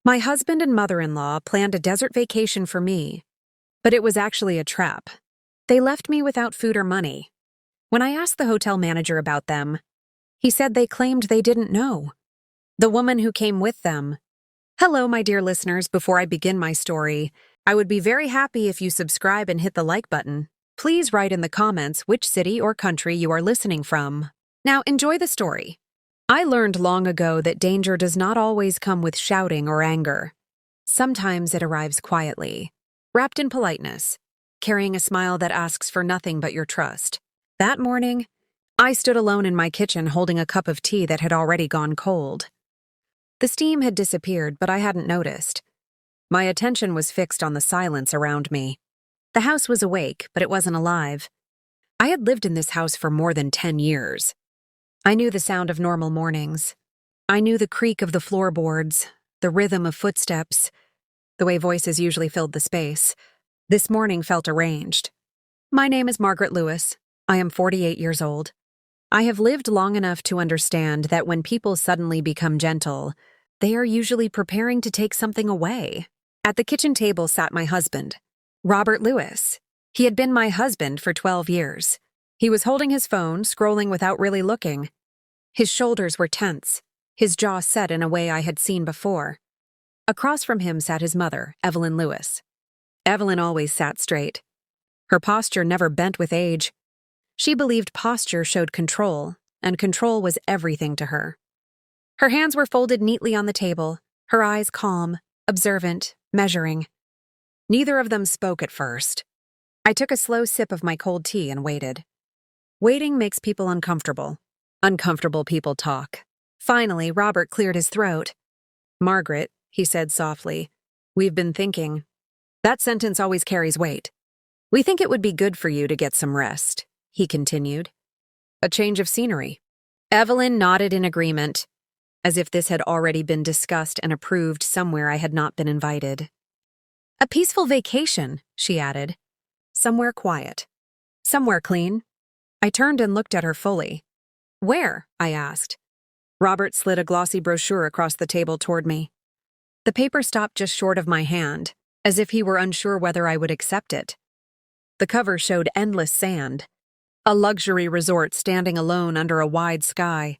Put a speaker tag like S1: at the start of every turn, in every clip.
S1: My husband and mother-in-law planned a desert vacation for me, but it was actually a trap. They left me without food or money. When I asked the hotel manager about them, he said they claimed they didn't know. The woman who came with them. Hello, my dear listeners. Before I begin my story, I would be very happy if you subscribe and hit the like button. Please write in the comments which city or country you are listening from. Now enjoy the story. I learned long ago that danger does not always come with shouting or anger. Sometimes it arrives quietly, wrapped in politeness, carrying a smile that asks for nothing but your trust. That morning, I stood alone in my kitchen holding a cup of tea that had already gone cold. The steam had disappeared, but I hadn't noticed. My attention was fixed on the silence around me. The house was awake, but it wasn't alive. I had lived in this house for more than 10 years. I knew the sound of normal mornings. I knew the creak of the floorboards, the rhythm of footsteps, the way voices usually filled the space. This morning felt arranged. My name is Margaret Lewis. I am 48 years old. I have lived long enough to understand that when people suddenly become gentle, they are usually preparing to take something away. At the kitchen table sat my husband, Robert Lewis. He had been my husband for 12 years. He was holding his phone, scrolling without really looking. His shoulders were tense, his jaw set in a way I had seen before. Across from him sat his mother, Evelyn Lewis. Evelyn always sat straight. Her posture never bent with age. She believed posture showed control, and control was everything to her. Her hands were folded neatly on the table, her eyes calm, observant, measuring. Neither of them spoke at first. I took a slow sip of my cold tea and waited. Waiting makes people uncomfortable. Uncomfortable people talk. Finally, Robert cleared his throat. "Margaret," he said softly, "we've been thinking." That sentence always carries weight. "We think it would be good for you to get some rest," he continued. "A change of scenery." Evelyn nodded in agreement, as if this had already been discussed and approved somewhere I had not been invited. "A peaceful vacation," she added. "Somewhere quiet. Somewhere clean." I turned and looked at her fully. "Where?" I asked. Robert slid a glossy brochure across the table toward me. The paper stopped just short of my hand, as if he were unsure whether I would accept it. The cover showed endless sand, a luxury resort standing alone under a wide sky.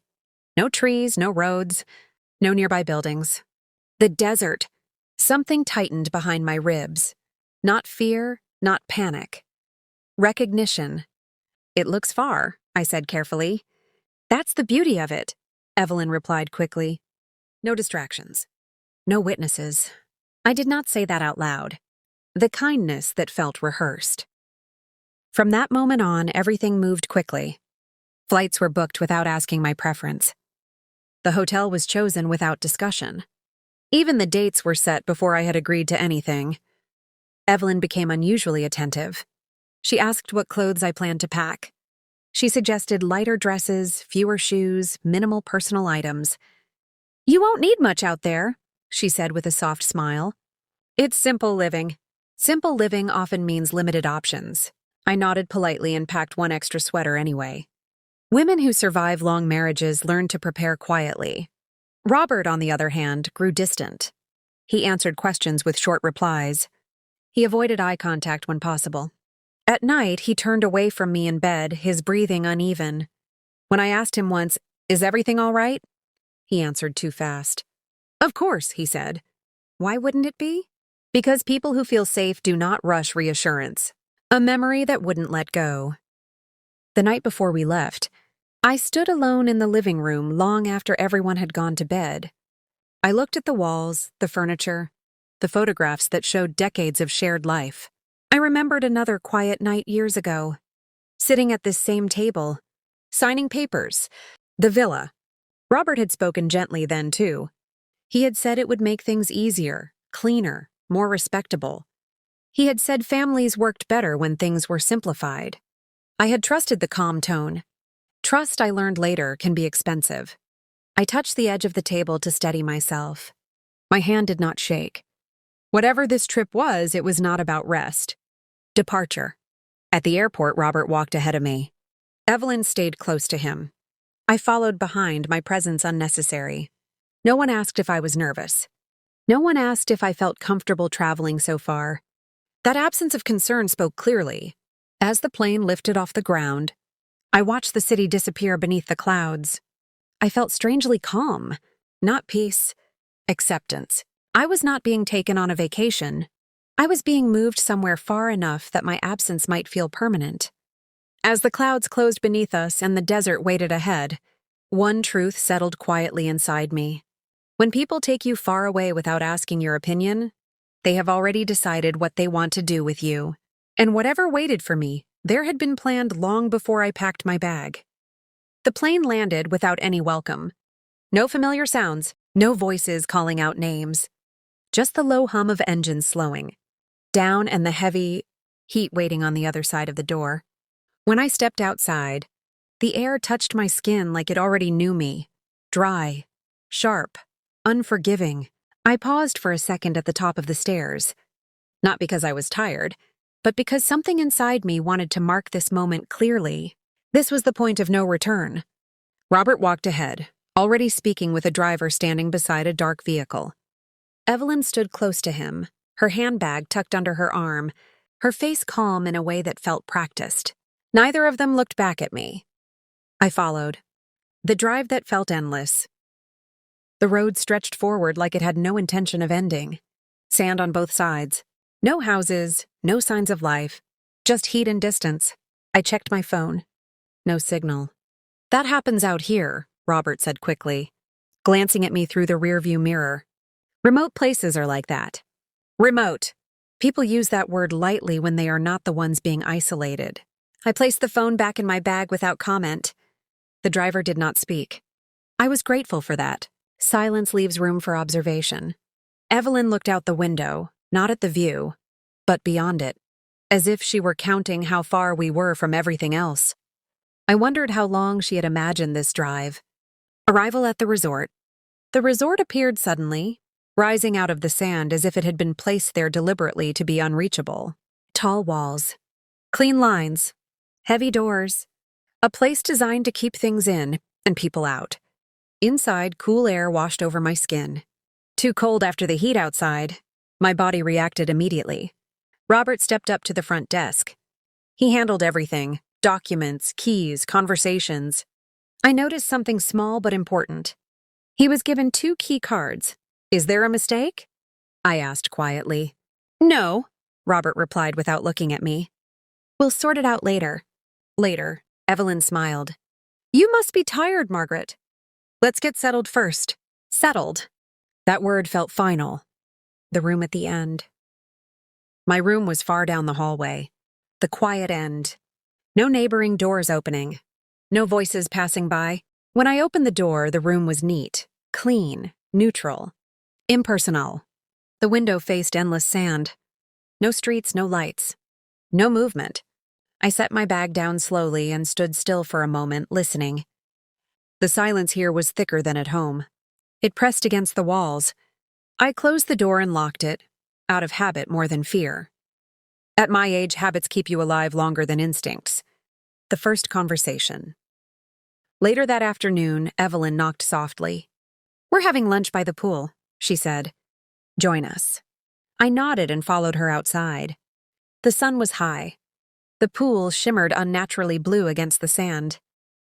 S1: No trees, no roads, no nearby buildings. The desert. Something tightened behind my ribs. Not fear, not panic. Recognition. "It looks far," I said carefully. "That's the beauty of it," Evelyn replied quickly. "No distractions. No witnesses." I did not say that out loud. The kindness that felt rehearsed. From that moment on, everything moved quickly. Flights were booked without asking my preference. The hotel was chosen without discussion. Even the dates were set before I had agreed to anything. Evelyn became unusually attentive. She asked what clothes I planned to pack. She suggested lighter dresses, fewer shoes, minimal personal items. "You won't need much out there," she said with a soft smile. "It's simple living." Simple living often means limited options. I nodded politely and packed one extra sweater anyway. Women who survive long marriages learn to prepare quietly. Robert, on the other hand, grew distant. He answered questions with short replies. He avoided eye contact when possible. At night, he turned away from me in bed, his breathing uneven. When I asked him once, "Is everything all right?" he answered too fast. "Of course," he said. Why wouldn't it be? Because people who feel safe do not rush reassurance. A memory that wouldn't let go. The night before we left, I stood alone in the living room long after everyone had gone to bed. I looked at the walls, the furniture, the photographs that showed decades of shared life. I remembered another quiet night years ago, sitting at this same table, signing papers, the villa. Robert had spoken gently then, too. He had said it would make things easier, cleaner, more respectable. He had said families worked better when things were simplified. I had trusted the calm tone. Trust, I learned later, can be expensive. I touched the edge of the table to steady myself. My hand did not shake. Whatever this trip was, it was not about rest. Departure. At the airport, Robert walked ahead of me. Evelyn stayed close to him. I followed behind, my presence unnecessary. No one asked if I was nervous. No one asked if I felt comfortable traveling so far. That absence of concern spoke clearly. As the plane lifted off the ground, I watched the city disappear beneath the clouds. I felt strangely calm, not peace, acceptance. I was not being taken on a vacation. I was being moved somewhere far enough that my absence might feel permanent. As the clouds closed beneath us and the desert waited ahead, one truth settled quietly inside me. When people take you far away without asking your opinion, they have already decided what they want to do with you. And whatever waited for me, there had been planned long before I packed my bag. The plane landed without any welcome. No familiar sounds, no voices calling out names. Just the low hum of engines slowing down and the heavy heat waiting on the other side of the door. When I stepped outside, the air touched my skin like it already knew me. Dry, sharp, unforgiving. I paused for a second at the top of the stairs. Not because I was tired, but because something inside me wanted to mark this moment clearly. This was the point of no return. Robert walked ahead, already speaking with a driver standing beside a dark vehicle. Evelyn stood close to him, her handbag tucked under her arm, her face calm in a way that felt practiced. Neither of them looked back at me. I followed. The drive that felt endless. The road stretched forward like it had no intention of ending. Sand on both sides. No houses, no signs of life. Just heat and distance. I checked my phone. No signal. That happens out here, Robert said quickly, glancing at me through the rearview mirror. Remote places are like that. Remote. People use that word lightly when they are not the ones being isolated. I placed the phone back in my bag without comment. The driver did not speak. I was grateful for that. Silence leaves room for observation. Evelyn looked out the window, not at the view, but beyond it, as if she were counting how far we were from everything else. I wondered how long she had imagined this drive. Arrival at the resort. The resort appeared suddenly, rising out of the sand as if it had been placed there deliberately to be unreachable. Tall walls, clean lines, heavy doors, a place designed to keep things in and people out. Inside, cool air washed over my skin. Too cold after the heat outside, my body reacted immediately. Robert stepped up to the front desk. He handled everything, documents, keys, conversations. I noticed something small but important. He was given 2 key cards. Is there a mistake? I asked quietly. No, Robert replied without looking at me. We'll sort it out later. Later, Evelyn smiled. You must be tired, Margaret. Let's get settled first. Settled. That word felt final. The room at the end. My room was far down the hallway. The quiet end. No neighboring doors opening. No voices passing by. When I opened the door, the room was neat, clean, neutral, impersonal. The window faced endless sand. No streets, no lights. No movement. I set my bag down slowly and stood still for a moment, listening. The silence here was thicker than at home. It pressed against the walls. I closed the door and locked it, out of habit more than fear. At my age, habits keep you alive longer than instincts. The first conversation. Later that afternoon, Evelyn knocked softly. We're having lunch by the pool, she said. Join us. I nodded and followed her outside. The sun was high. The pool shimmered unnaturally blue against the sand.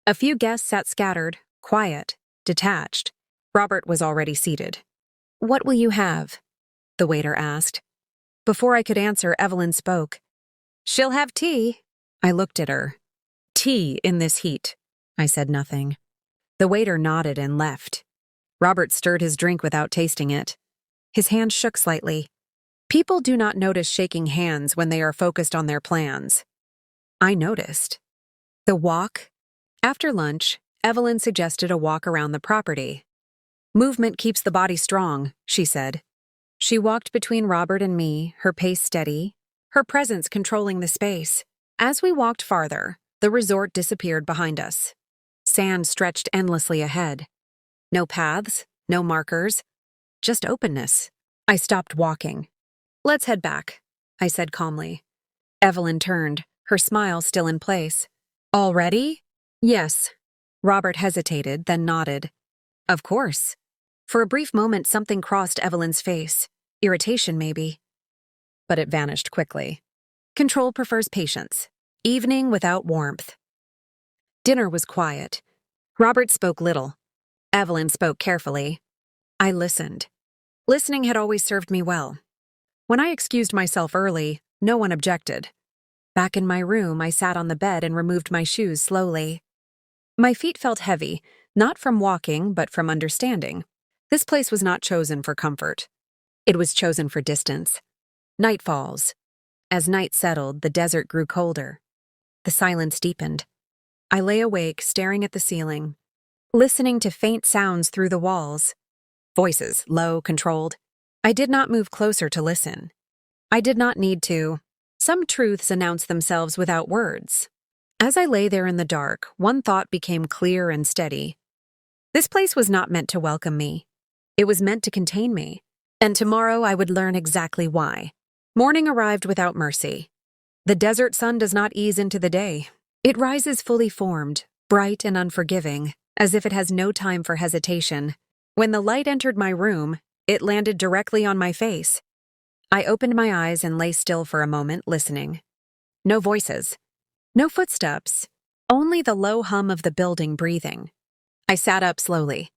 S1: A few guests sat scattered, quiet, detached. Robert was already seated. What will you have? The waiter asked. Before I could answer, Evelyn spoke. She'll have tea. I looked at her. Tea in this heat. I said nothing. The waiter nodded and left. Robert stirred his drink without tasting it. His hand shook slightly. People do not notice shaking hands when they are focused on their plans. I noticed. The walk. After lunch, Evelyn suggested a walk around the property. Movement keeps the body strong, she said. She walked between Robert and me, her pace steady, her presence controlling the space. As we walked farther, the resort disappeared behind us. Sand stretched endlessly ahead. No paths, no markers, just openness. I stopped walking. Let's head back, I said calmly. Evelyn turned, her smile still in place. Already? Yes. Robert hesitated, then nodded. Of course. For a brief moment, something crossed Evelyn's face. Irritation, maybe. But it vanished quickly. Control prefers patience. Evening without warmth. Dinner was quiet. Robert spoke little. Evelyn spoke carefully. I listened. Listening had always served me well. When I excused myself early, no one objected. Back in my room, I sat on the bed and removed my shoes slowly. My feet felt heavy, not from walking, but from understanding. This place was not chosen for comfort. It was chosen for distance. Night falls. As night settled, the desert grew colder. The silence deepened. I lay awake, staring at the ceiling, listening to faint sounds through the walls. Voices, low, controlled. I did not move closer to listen. I did not need to. Some truths announce themselves without words. As I lay there in the dark, one thought became clear and steady. This place was not meant to welcome me. It was meant to contain me. And tomorrow I would learn exactly why. Morning arrived without mercy. The desert sun does not ease into the day. It rises fully formed, bright and unforgiving, as if it has no time for hesitation. When the light entered my room, it landed directly on my face. I opened my eyes and lay still for a moment, listening. No voices. No footsteps. Only the low hum of the building breathing. I sat up slowly.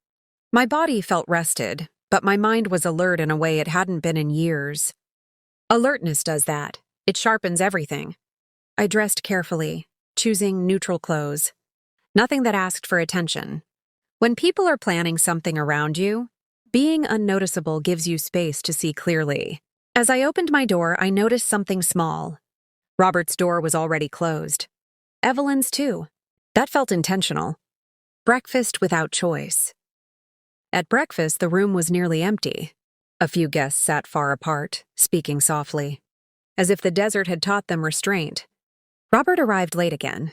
S1: My body felt rested, but my mind was alert in a way it hadn't been in years. Alertness does that. It sharpens everything. I dressed carefully, choosing neutral clothes. Nothing that asked for attention. When people are planning something around you, being unnoticeable gives you space to see clearly. As I opened my door, I noticed something small. Robert's door was already closed. Evelyn's too. That felt intentional. Breakfast without choice. At breakfast, the room was nearly empty. A few guests sat far apart, speaking softly, as if the desert had taught them restraint. Robert arrived late again.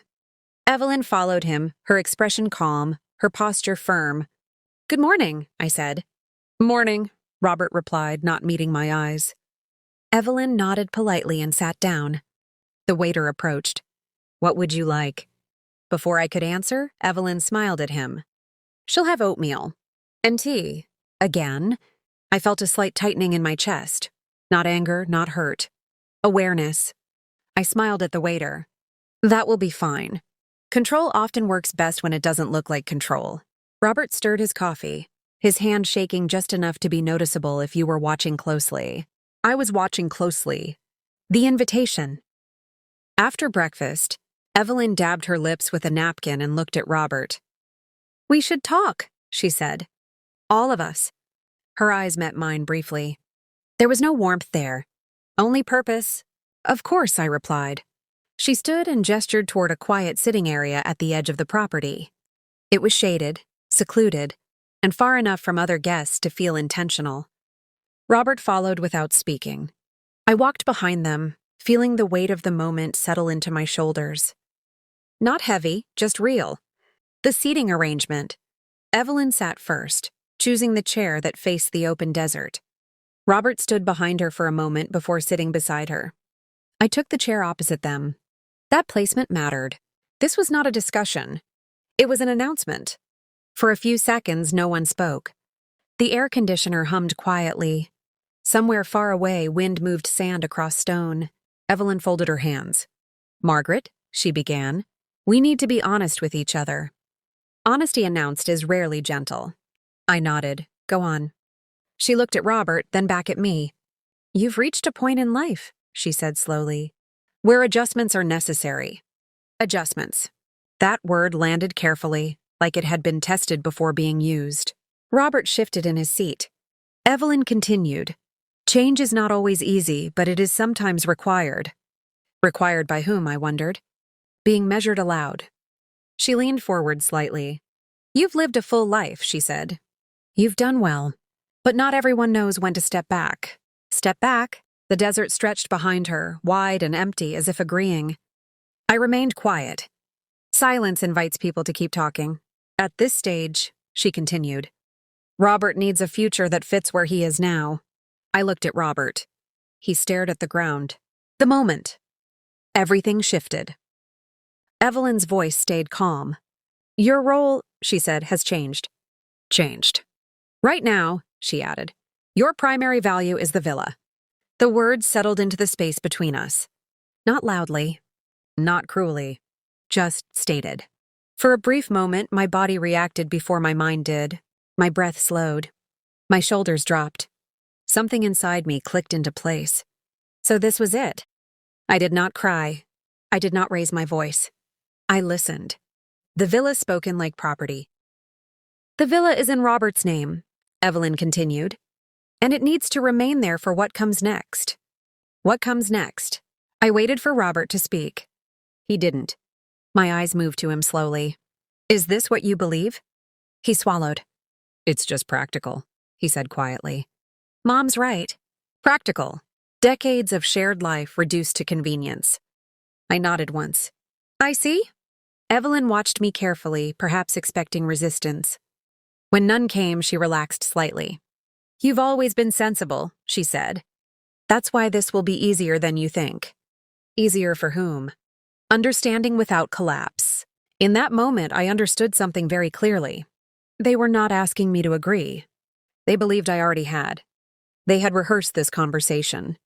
S1: Evelyn followed him, her expression calm, her posture firm. "Good morning," I said. "Morning," Robert replied, not meeting my eyes. Evelyn nodded politely and sat down. The waiter approached. "What would you like?" Before I could answer, Evelyn smiled at him. "She'll have oatmeal." "And tea." Again, I felt a slight tightening in my chest. Not anger, not hurt. Awareness. I smiled at the waiter. "That will be fine." Control often works best when it doesn't look like control. Robert stirred his coffee, his hand shaking just enough to be noticeable if you were watching closely. I was watching closely. The invitation. After breakfast, Evelyn dabbed her lips with a napkin and looked at Robert. "We should talk," she said. "All of us." Her eyes met mine briefly. There was no warmth there. Only purpose. "Of course," I replied. She stood and gestured toward a quiet sitting area at the edge of the property. It was shaded, secluded, and far enough from other guests to feel intentional. Robert followed without speaking. I walked behind them, feeling the weight of the moment settle into my shoulders. Not heavy, just real. The seating arrangement. Evelyn sat first, choosing the chair that faced the open desert. Robert stood behind her for a moment before sitting beside her. I took the chair opposite them. That placement mattered. This was not a discussion. It was an announcement. For a few seconds, no one spoke. The air conditioner hummed quietly. Somewhere far away, wind moved sand across stone. Evelyn folded her hands. "Margaret," she began, "we need to be honest with each other." Honesty announced is rarely gentle. I nodded. "Go on." She looked at Robert, then back at me. "You've reached a point in life," she said slowly, "where adjustments are necessary." Adjustments. That word landed carefully, like it had been tested before being used. Robert shifted in his seat. Evelyn continued. "Change is not always easy, but it is sometimes required." Required by whom, I wondered. Being measured aloud. She leaned forward slightly. "You've lived a full life," she said. "You've done well. But not everyone knows when to step back." Step back. The desert stretched behind her, wide and empty, as if agreeing. I remained quiet. Silence invites people to keep talking. "At this stage," she continued, "Robert needs a future that fits where he is now." I looked at Robert. He stared at the ground. The moment. Everything shifted. Evelyn's voice stayed calm. "Your role," she said, "has changed." Changed. Right now, she added, your primary value is the villa. The words settled into the space between us. Not loudly, not cruelly, just stated. For a brief moment, my body reacted before my mind did. My breath slowed. My shoulders dropped. Something inside me clicked into place. So this was it. I did not cry. I did not raise my voice. I listened. The villa spoke in like property. The villa is in Robert's name, Evelyn continued, and it needs to remain there for what comes next. What comes next? I waited for Robert to speak. He didn't. My eyes moved to him slowly. Is this what you believe? He swallowed. It's just practical, he said quietly. Mom's right. Practical. Decades of shared life reduced to convenience. I nodded once. I see. Evelyn watched me carefully, perhaps expecting resistance. When none came, she relaxed slightly. You've always been sensible, she said. That's why this will be easier than you think. Easier for whom? Understanding without collapse. In that moment, I understood something very clearly. They were not asking me to agree. They believed I already had. They had rehearsed this conversation.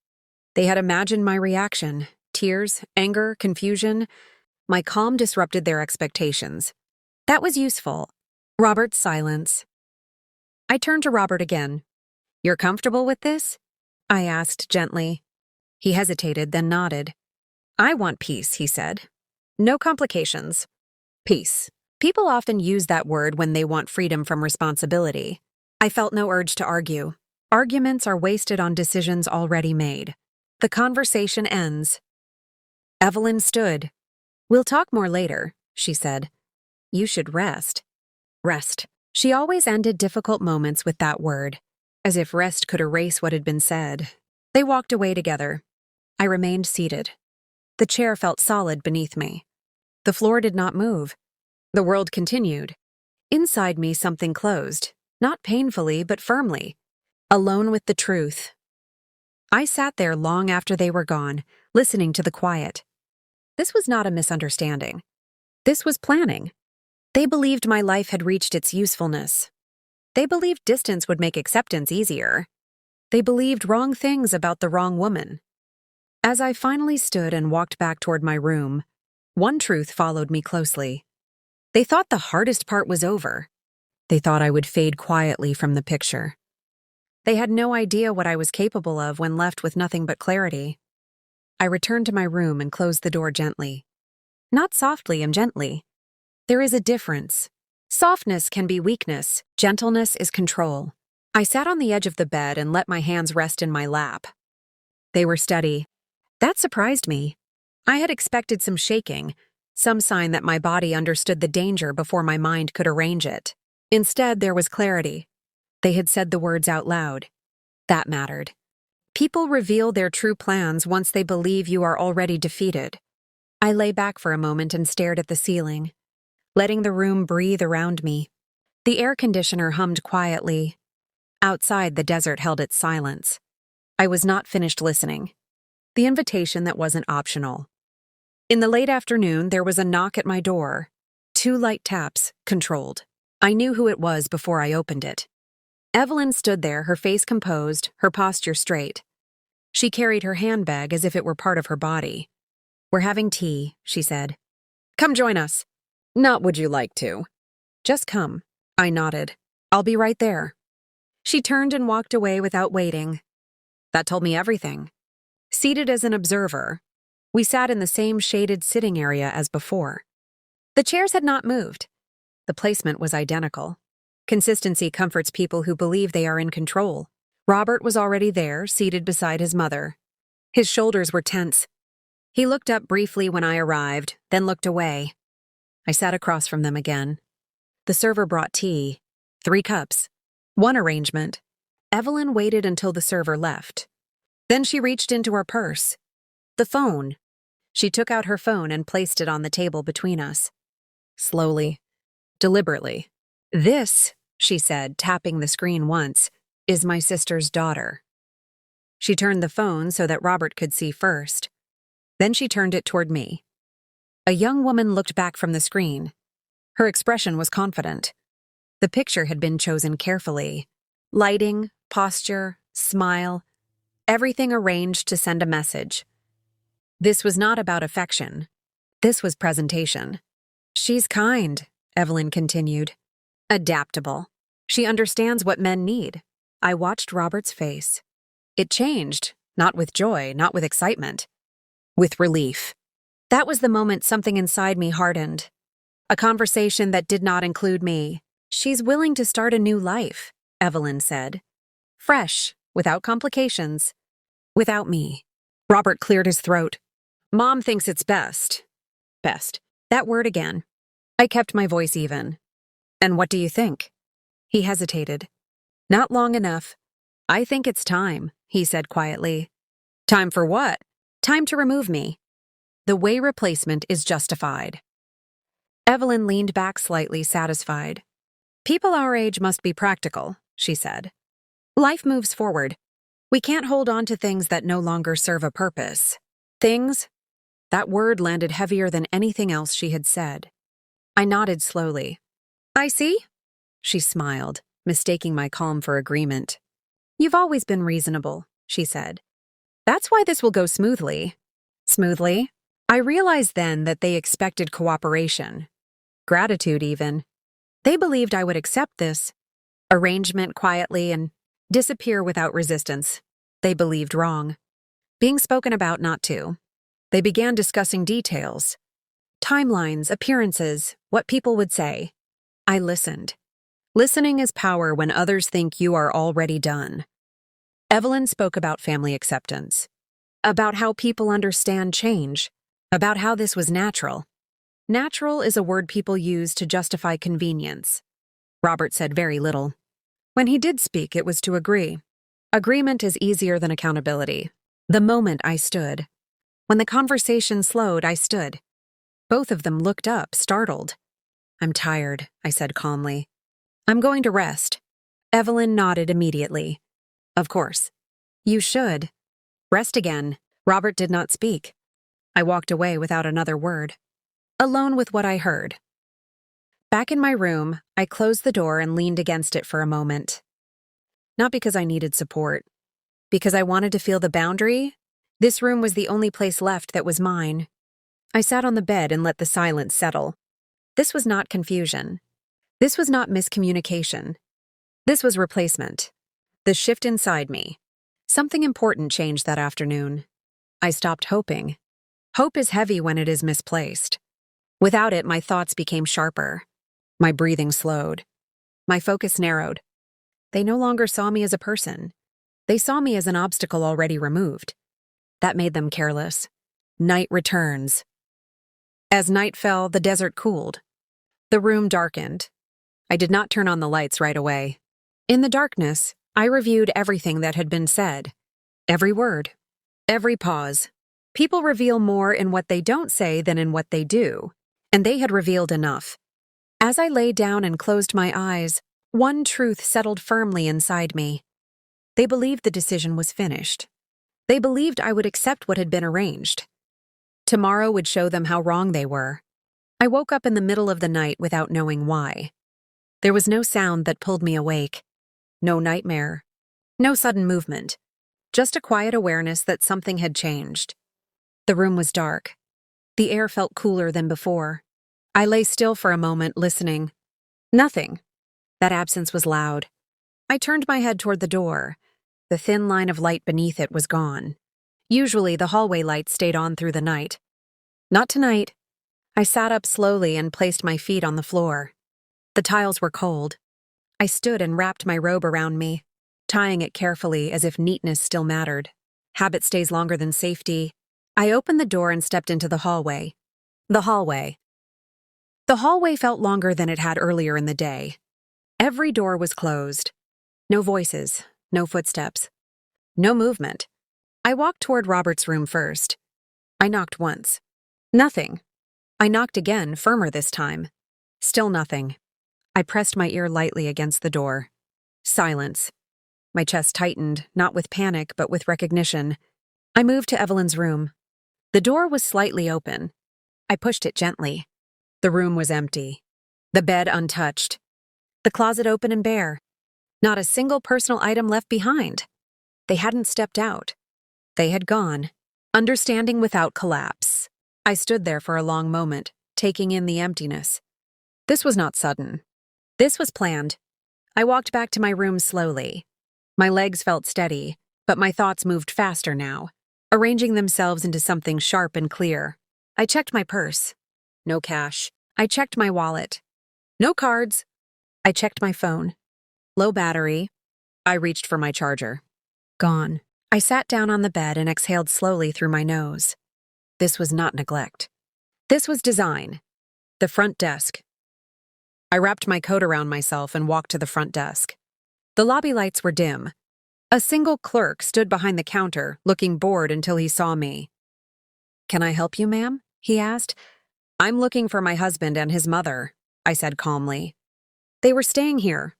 S1: They had imagined my reaction, tears, anger, confusion. My calm disrupted their expectations. That was useful. Robert's silence. I turned to Robert again. You're comfortable with this? I asked gently. He hesitated, then nodded. I want peace, he said. No complications. Peace. People often use that word when they want freedom from responsibility. I felt no urge to argue. Arguments are wasted on decisions already made. The conversation ends. Evelyn stood. We'll talk more later, she said. You should rest. Rest. She always ended difficult moments with that word, as if rest could erase what had been said. They walked away together. I remained seated. The chair felt solid beneath me. The floor did not move. The world continued. Inside me, something closed, not painfully, but firmly. Alone with the truth. I sat there long after they were gone, listening to the quiet. This was not a misunderstanding. This was planning. They believed my life had reached its usefulness. They believed distance would make acceptance easier. They believed wrong things about the wrong woman. As I finally stood and walked back toward my room, one truth followed me closely. They thought the hardest part was over. They thought I would fade quietly from the picture. They had no idea what I was capable of when left with nothing but clarity. I returned to my room and closed the door gently. Not softly and gently. There is a difference. Softness can be weakness, gentleness is control. I sat on the edge of the bed and let my hands rest in my lap. They were steady. That surprised me. I had expected some shaking, some sign that my body understood the danger before my mind could arrange it. Instead, there was clarity. They had said the words out loud. That mattered. People reveal their true plans once they believe you are already defeated. I lay back for a moment and stared at the ceiling, letting the room breathe around me. The air conditioner hummed quietly. Outside, the desert held its silence. I was not finished listening. The invitation that wasn't optional. In the late afternoon, there was a knock at my door. 2 light taps, controlled. I knew who it was before I opened it. Evelyn stood there, her face composed, her posture straight. She carried her handbag as if it were part of her body. We're having tea, she said. Come join us. Not would you like to. Just come. I nodded. I'll be right there. She turned and walked away without waiting. That told me everything. Seated as an observer, we sat in the same shaded sitting area as before. The chairs had not moved. The placement was identical. Consistency comforts people who believe they are in control. Robert was already there, seated beside his mother. His shoulders were tense. He looked up briefly when I arrived, then looked away. I sat across from them again. The server brought tea. 3 cups. One arrangement. Evelyn waited until the server left. Then she reached into her purse. The phone. She took out her phone and placed it on the table between us. Slowly, deliberately. This, she said, tapping the screen once, is my sister's daughter. She turned the phone so that Robert could see first. Then she turned it toward me. A young woman looked back from the screen. Her expression was confident. The picture had been chosen carefully. Lighting, posture, smile, everything arranged to send a message. This was not about affection. This was presentation. She's kind, Evelyn continued. Adaptable. She understands what men need. I watched Robert's face. It changed, not with joy, not with excitement, with relief. That was the moment something inside me hardened. A conversation that did not include me. She's willing to start a new life, Evelyn said. Fresh, without complications, without me. Robert cleared his throat. Mom thinks it's best. Best. That word again. I kept my voice even. And what do you think? He hesitated. Not long enough. I think it's time, he said quietly. Time for what? Time to remove me. The way replacement is justified. Evelyn leaned back slightly, satisfied. People our age must be practical, she said. Life moves forward. We can't hold on to things that no longer serve a purpose. Things? That word landed heavier than anything else she had said. I nodded slowly. I see? She smiled, mistaking my calm for agreement. You've always been reasonable, she said. That's why this will go smoothly. Smoothly? I realized then that they expected cooperation. Gratitude, even. They believed I would accept this arrangement quietly and disappear without resistance. They believed wrong. Being spoken about not to. They began discussing details. Timelines, appearances, what people would say. I listened. Listening is power when others think you are already done. Evelyn spoke about family acceptance, about how people understand change, about how this was natural. Natural is a word people use to justify convenience. Robert said very little. When he did speak, it was to agree. Agreement is easier than accountability. The moment I stood. When the conversation slowed, I stood. Both of them looked up, startled. I'm tired, I said calmly. I'm going to rest. Evelyn nodded immediately. Of course. You should. Rest again. Robert did not speak. I walked away without another word. Alone with what I heard. Back in my room, I closed the door and leaned against it for a moment. Not because I needed support. Because I wanted to feel the boundary. This room was the only place left that was mine. I sat on the bed and let the silence settle. This was not confusion. This was not miscommunication. This was replacement. The shift inside me. Something important changed that afternoon. I stopped hoping. Hope is heavy when it is misplaced. Without it, my thoughts became sharper. My breathing slowed. My focus narrowed. They no longer saw me as a person. They saw me as an obstacle already removed. That made them careless. Night returns. As night fell, the desert cooled. The room darkened. I did not turn on the lights right away. In the darkness, I reviewed everything that had been said. Every word. Every pause. People reveal more in what they don't say than in what they do. And they had revealed enough. As I lay down and closed my eyes, one truth settled firmly inside me. They believed the decision was finished. They believed I would accept what had been arranged. Tomorrow would show them how wrong they were. I woke up in the middle of the night without knowing why. There was no sound that pulled me awake. No nightmare. No sudden movement. Just a quiet awareness that something had changed. The room was dark. The air felt cooler than before. I lay still for a moment, listening. Nothing. That absence was loud. I turned my head toward the door. The thin line of light beneath it was gone. Usually, the hallway light stayed on through the night. Not tonight. I sat up slowly and placed my feet on the floor. The tiles were cold. I stood and wrapped my robe around me, tying it carefully as if neatness still mattered. Habit stays longer than safety. I opened the door and stepped into the hallway. The hallway. The hallway felt longer than it had earlier in the day. Every door was closed. No voices, no footsteps, no movement. I walked toward Robert's room first. I knocked once. Nothing. I knocked again, firmer this time. Still nothing. I pressed my ear lightly against the door. Silence. My chest tightened, not with panic, but with recognition. I moved to Evelyn's room. The door was slightly open. I pushed it gently. The room was empty. The bed untouched. The closet open and bare. Not a single personal item left behind. They hadn't stepped out. They had gone. Understanding without collapse. I stood there for a long moment, taking in the emptiness. This was not sudden. This was planned. I walked back to my room slowly. My legs felt steady, but my thoughts moved faster now, arranging themselves into something sharp and clear. I checked my purse. No cash. I checked my wallet. No cards. I checked my phone. Low battery. I reached for my charger. Gone. I sat down on the bed and exhaled slowly through my nose. This was not neglect. This was design. The front desk. I wrapped my coat around myself and walked to the front desk. The lobby lights were dim. A single clerk stood behind the counter, looking bored until he saw me. "Can I help you, ma'am?" he asked. "I'm looking for my husband and his mother," I said calmly. "They were staying here."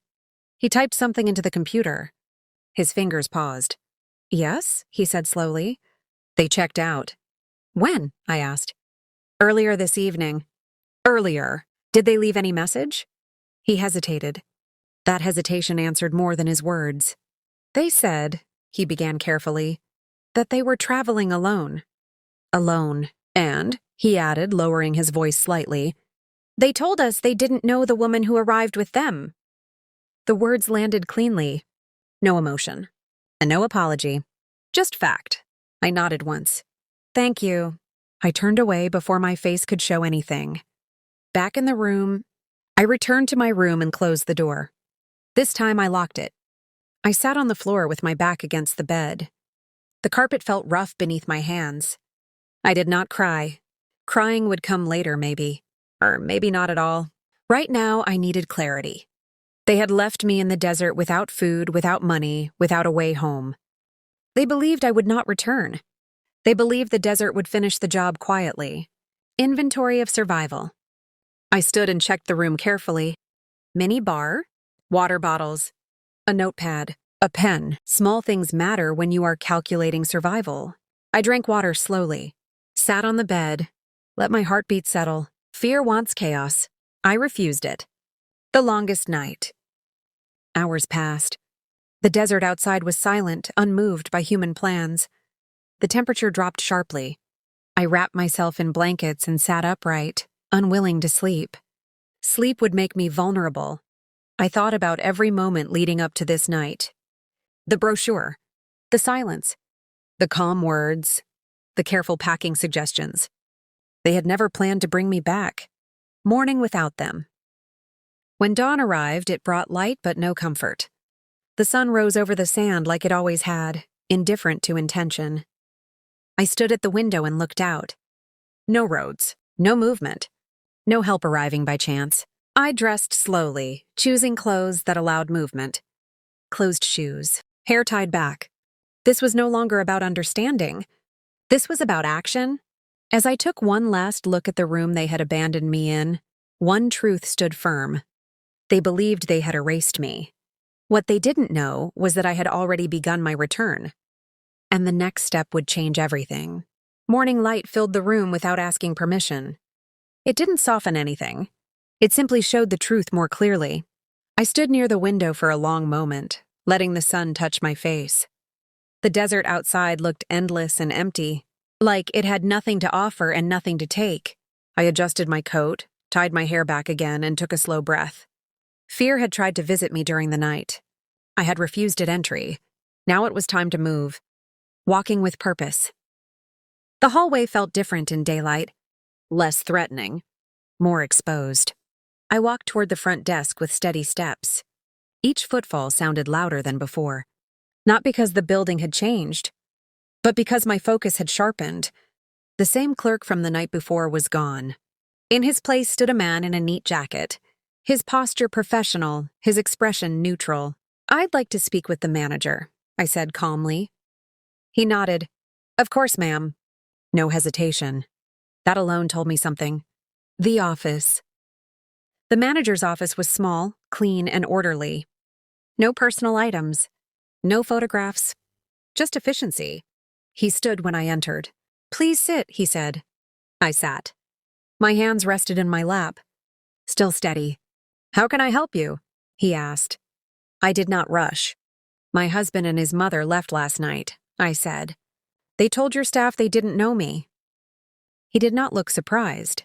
S1: He typed something into the computer. His fingers paused. "Yes," he said slowly. "They checked out." "When?" I asked. "Earlier this evening." "Earlier. Did they leave any message?" He hesitated. That hesitation answered more than his words. "They said," he began carefully, "that they were traveling alone." "Alone. And," he added, lowering his voice slightly, "they told us they didn't know the woman who arrived with them." The words landed cleanly. No emotion. And no apology. Just fact. I nodded once. "Thank you." I turned away before my face could show anything. Back in the room, I returned to my room and closed the door. This time I locked it. I sat on the floor with my back against the bed. The carpet felt rough beneath my hands. I did not cry. Crying would come later, maybe. Or maybe not at all. Right now, I needed clarity. They had left me in the desert without food, without money, without a way home. They believed I would not return. They believed the desert would finish the job quietly. Inventory of survival. I stood and checked the room carefully. Mini bar, water bottles, a notepad, a pen. Small things matter when you are calculating survival. I drank water slowly, sat on the bed, let my heartbeat settle. Fear wants chaos. I refused it. The longest night. Hours passed. The desert outside was silent, unmoved by human plans. The temperature dropped sharply. I wrapped myself in blankets and sat upright, unwilling to sleep. Sleep would make me vulnerable. I thought about every moment leading up to this night. The brochure, the silence, the calm words, the careful packing suggestions. They had never planned to bring me back. Morning without them. When dawn arrived, it brought light but no comfort. The sun rose over the sand like it always had, indifferent to intention. I stood at the window and looked out. No roads, no movement, no help arriving by chance. I dressed slowly, choosing clothes that allowed movement. Closed shoes, hair tied back. This was no longer about understanding. This was about action. As I took one last look at the room they had abandoned me in, one truth stood firm. They believed they had erased me. What they didn't know was that I had already begun my return. And the next step would change everything. Morning light filled the room without asking permission. It didn't soften anything. It simply showed the truth more clearly. I stood near the window for a long moment, letting the sun touch my face. The desert outside looked endless and empty, like it had nothing to offer and nothing to take. I adjusted my coat, tied my hair back again, and took a slow breath. Fear had tried to visit me during the night. I had refused it entry. Now it was time to move. Walking with purpose. The hallway felt different in daylight. Less threatening. More exposed. I walked toward the front desk with steady steps. Each footfall sounded louder than before. Not because the building had changed, but because my focus had sharpened. The same clerk from the night before was gone. In his place stood a man in a neat jacket. His posture professional, his expression neutral. "I'd like to speak with the manager," I said calmly. He nodded. "Of course, ma'am." No hesitation. That alone told me something. The office. The manager's office was small, clean, and orderly. No personal items. No photographs. Just efficiency. He stood when I entered. "Please sit," he said. I sat. My hands rested in my lap. Still steady. "How can I help you?" he asked. I did not rush. My husband and his mother left last night, I said. They told your staff they didn't know me. He did not look surprised.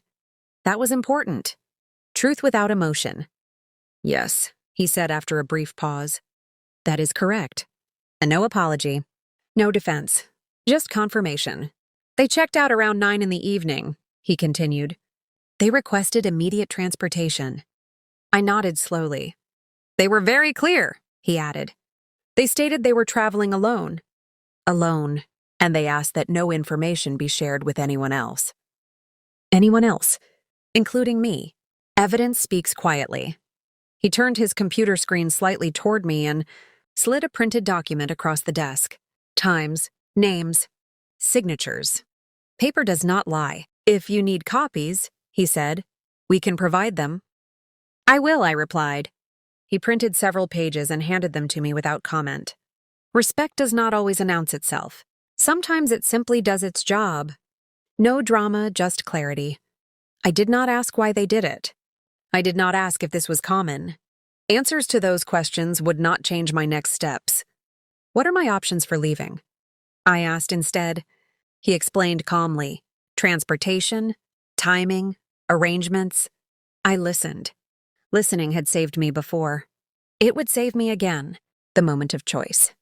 S1: That was important. Truth without emotion. Yes, he said after a brief pause. That is correct. And no apology. No defense. Just confirmation. They checked out around 9 in the evening, he continued. They requested immediate transportation. I nodded slowly. They were very clear, he added. They stated they were traveling alone. Alone. And they asked that no information be shared with anyone else. Anyone else, including me. Evidence speaks quietly. He turned his computer screen slightly toward me and slid a printed document across the desk. Times, names, signatures. Paper does not lie. If you need copies, he said, we can provide them. I will, I replied. He printed several pages and handed them to me without comment. Respect does not always announce itself. Sometimes it simply does its job. No drama, just clarity. I did not ask why they did it. I did not ask if this was common. Answers to those questions would not change my next steps. What are my options for leaving? I asked instead. He explained calmly. Transportation, timing, arrangements. I listened. Listening had saved me before. It would save me again, the moment of choice.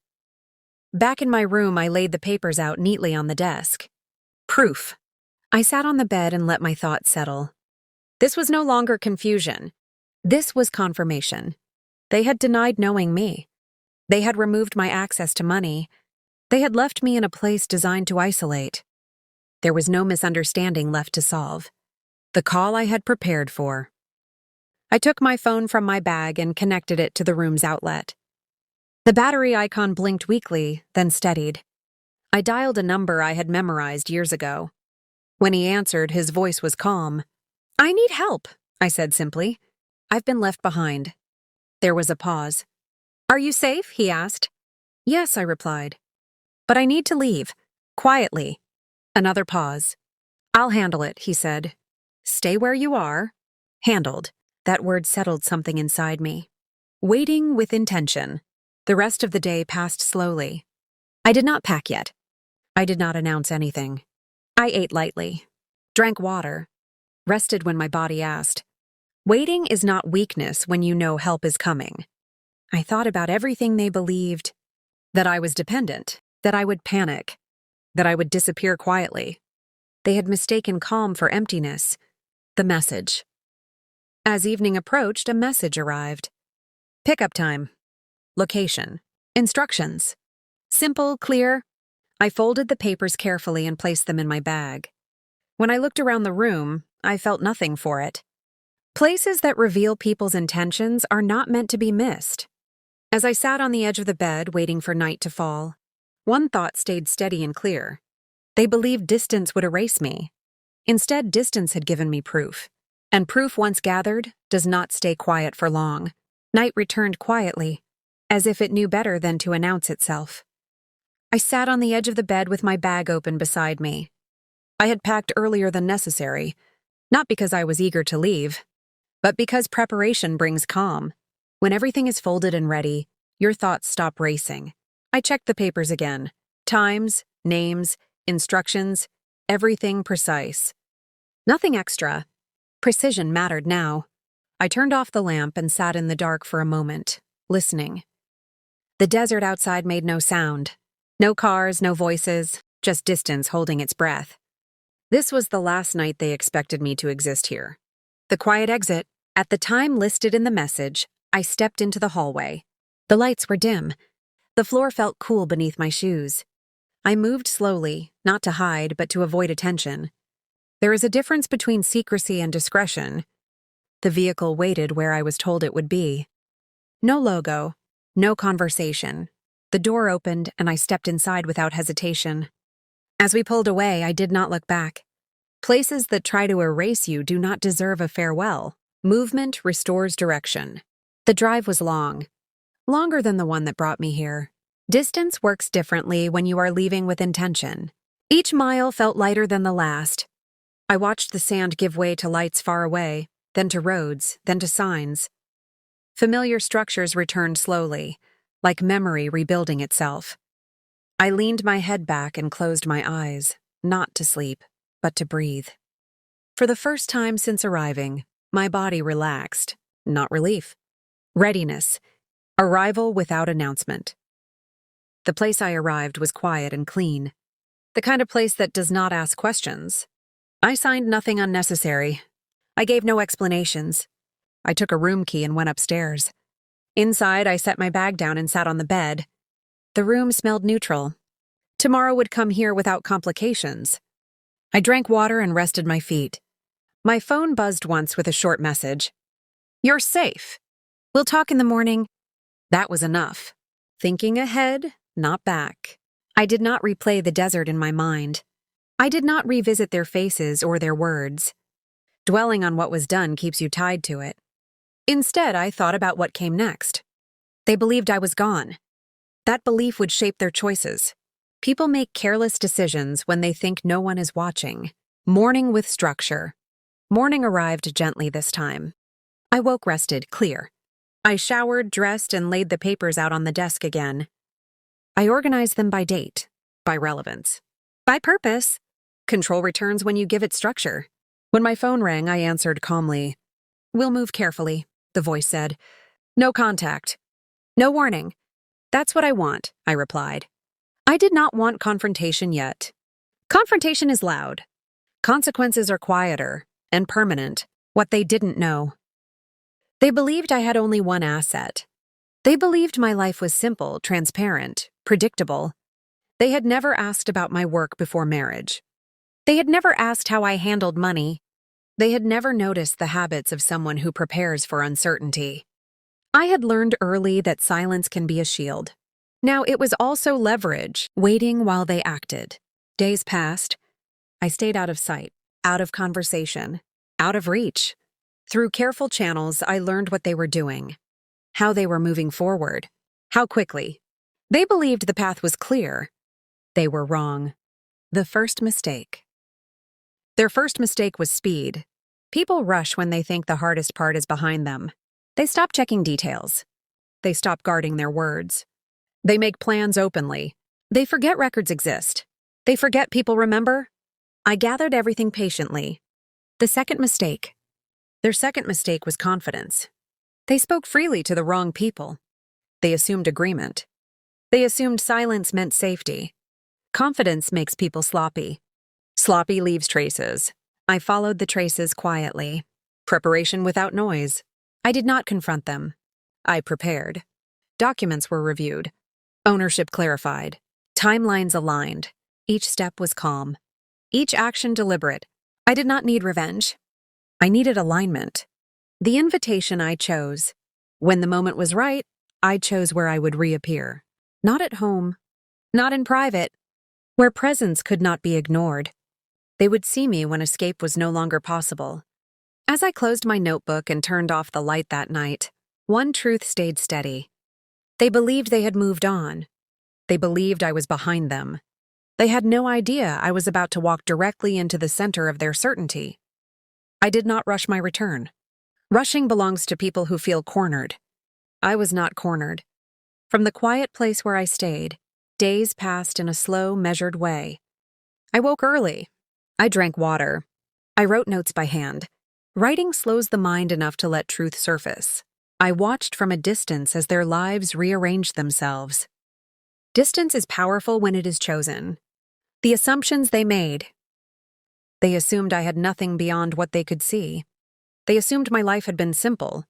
S1: Back in my room, I laid the papers out neatly on the desk. Proof. I sat on the bed and let my thoughts settle. This was no longer confusion. This was confirmation. They had denied knowing me. They had removed my access to money. They had left me in a place designed to isolate. There was no misunderstanding left to solve. The call I had prepared for. I took my phone from my bag and connected it to the room's outlet. The battery icon blinked weakly, then steadied. I dialed a number I had memorized years ago. When he answered, his voice was calm. I need help, I said simply. I've been left behind. There was a pause. Are you safe? He asked. Yes, I replied. But I need to leave. Quietly. Another pause. I'll handle it, he said. Stay where you are. Handled. That word settled something inside me. Waiting with intention. The rest of the day passed slowly. I did not pack yet. I did not announce anything. I ate lightly, drank water, rested when my body asked. Waiting is not weakness when you know help is coming. I thought about everything they believed, that I was dependent, that I would panic, that I would disappear quietly. They had mistaken calm for emptiness. The message. As evening approached, a message arrived. Pickup time. Location. Instructions. Simple, clear. I folded the papers carefully and placed them in my bag. When I looked around the room, I felt nothing for it. Places that reveal people's intentions are not meant to be missed. As I sat on the edge of the bed waiting for night to fall, one thought stayed steady and clear. They believed distance would erase me. Instead, distance had given me proof. And proof once gathered does not stay quiet for long. Night returned quietly, as if it knew better than to announce itself. I sat on the edge of the bed with my bag open beside me. I had packed earlier than necessary, not because I was eager to leave, but because preparation brings calm. When everything is folded and ready, your thoughts stop racing. I checked the papers again. Times, names, instructions, everything precise. Nothing extra. Precision mattered now. I turned off the lamp and sat in the dark for a moment, listening. The desert outside made no sound. No cars, no voices, just distance holding its breath. This was the last night they expected me to exist here. The quiet exit. At the time listed in the message, I stepped into the hallway. The lights were dim. The floor felt cool beneath my shoes. I moved slowly, not to hide, but to avoid attention. There is a difference between secrecy and discretion. The vehicle waited where I was told it would be. No logo, no conversation. The door opened and I stepped inside without hesitation. As we pulled away, I did not look back. Places that try to erase you do not deserve a farewell. Movement restores direction. The drive was long. Longer than the one that brought me here. Distance works differently when you are leaving with intention. Each mile felt lighter than the last. I watched the sand give way to lights far away, then to roads, then to signs. Familiar structures returned slowly, like memory rebuilding itself. I leaned my head back and closed my eyes, not to sleep, but to breathe. For the first time since arriving, my body relaxed, not relief. Readiness. Arrival without announcement. The place I arrived was quiet and clean. The kind of place that does not ask questions. I signed nothing unnecessary. I gave no explanations. I took a room key and went upstairs. Inside, I set my bag down and sat on the bed. The room smelled neutral. Tomorrow would come here without complications. I drank water and rested my feet. My phone buzzed once with a short message. "You're safe. We'll talk in the morning." That was enough. Thinking ahead, not back. I did not replay the desert in my mind. I did not revisit their faces or their words. Dwelling on what was done keeps you tied to it. Instead, I thought about what came next. They believed I was gone. That belief would shape their choices. People make careless decisions when they think no one is watching. Morning with structure. Morning arrived gently this time. I woke rested, clear. I showered, dressed, and laid the papers out on the desk again. I organized them by date, by relevance, by purpose. Control returns when you give it structure. When my phone rang, I answered calmly. "We'll move carefully," the voice said. "No contact. No warning." "That's what I want," I replied. I did not want confrontation yet. Confrontation is loud. Consequences are quieter and permanent, what they didn't know. They believed I had only one asset. They believed my life was simple, transparent, predictable. They had never asked about my work before marriage. They had never asked how I handled money. They had never noticed the habits of someone who prepares for uncertainty. I had learned early that silence can be a shield. Now it was also leverage, waiting while they acted. Days passed. I stayed out of sight, out of conversation, out of reach. Through careful channels, I learned what they were doing, how they were moving forward, how quickly. They believed the path was clear. They were wrong. The first mistake. Their first mistake was speed. People rush when they think the hardest part is behind them. They stop checking details. They stop guarding their words. They make plans openly. They forget records exist. They forget people remember. I gathered everything patiently. Their second mistake was confidence. They spoke freely to the wrong people. They assumed agreement. They assumed silence meant safety. Confidence makes people sloppy. Sloppy leaves traces. I followed the traces quietly. Preparation without noise. I did not confront them. I prepared. Documents were reviewed. Ownership clarified. Timelines aligned. Each step was calm. Each action deliberate. I did not need revenge. I needed alignment. The invitation I chose. When the moment was right, I chose where I would reappear. Not at home. Not in private. Where presence could not be ignored. They would see me when escape was no longer possible. As I closed my notebook and turned off the light that night, one truth stayed steady. They believed they had moved on. They believed I was behind them. They had no idea I was about to walk directly into the center of their certainty. I did not rush my return. Rushing belongs to people who feel cornered. I was not cornered. From the quiet place where I stayed, days passed in a slow, measured way. I woke early. I drank water. I wrote notes by hand. Writing slows the mind enough to let truth surface. I watched from a distance as their lives rearranged themselves. Distance is powerful when it is chosen. The assumptions they made. They assumed I had nothing beyond what they could see. They assumed my life had been simple,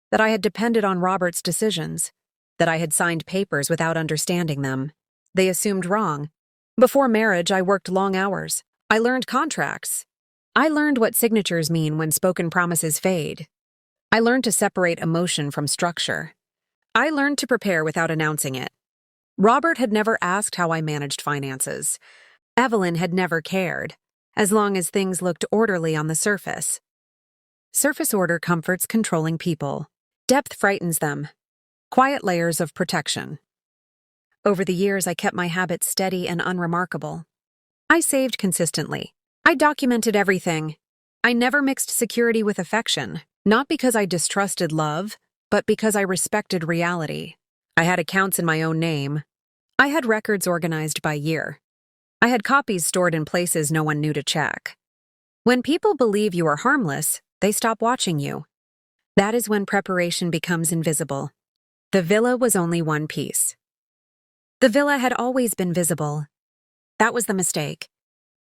S1: that I had depended on Robert's decisions, that I had signed papers without understanding them. They assumed wrong. Before marriage, I worked long hours. I learned contracts. I learned what signatures mean when spoken promises fade. I learned to separate emotion from structure. I learned to prepare without announcing it. Robert had never asked how I managed finances. Evelyn had never cared, as long as things looked orderly on the surface. Surface order comforts controlling people. Depth frightens them. Quiet layers of protection. Over the years, I kept my habits steady and unremarkable. I saved consistently. I documented everything. I never mixed security with affection, not because I distrusted love, but because I respected reality. I had accounts in my own name. I had records organized by year. I had copies stored in places no one knew to check. When people believe you are harmless, they stop watching you. That is when preparation becomes invisible. The villa was only one piece. The villa had always been visible. That was the mistake.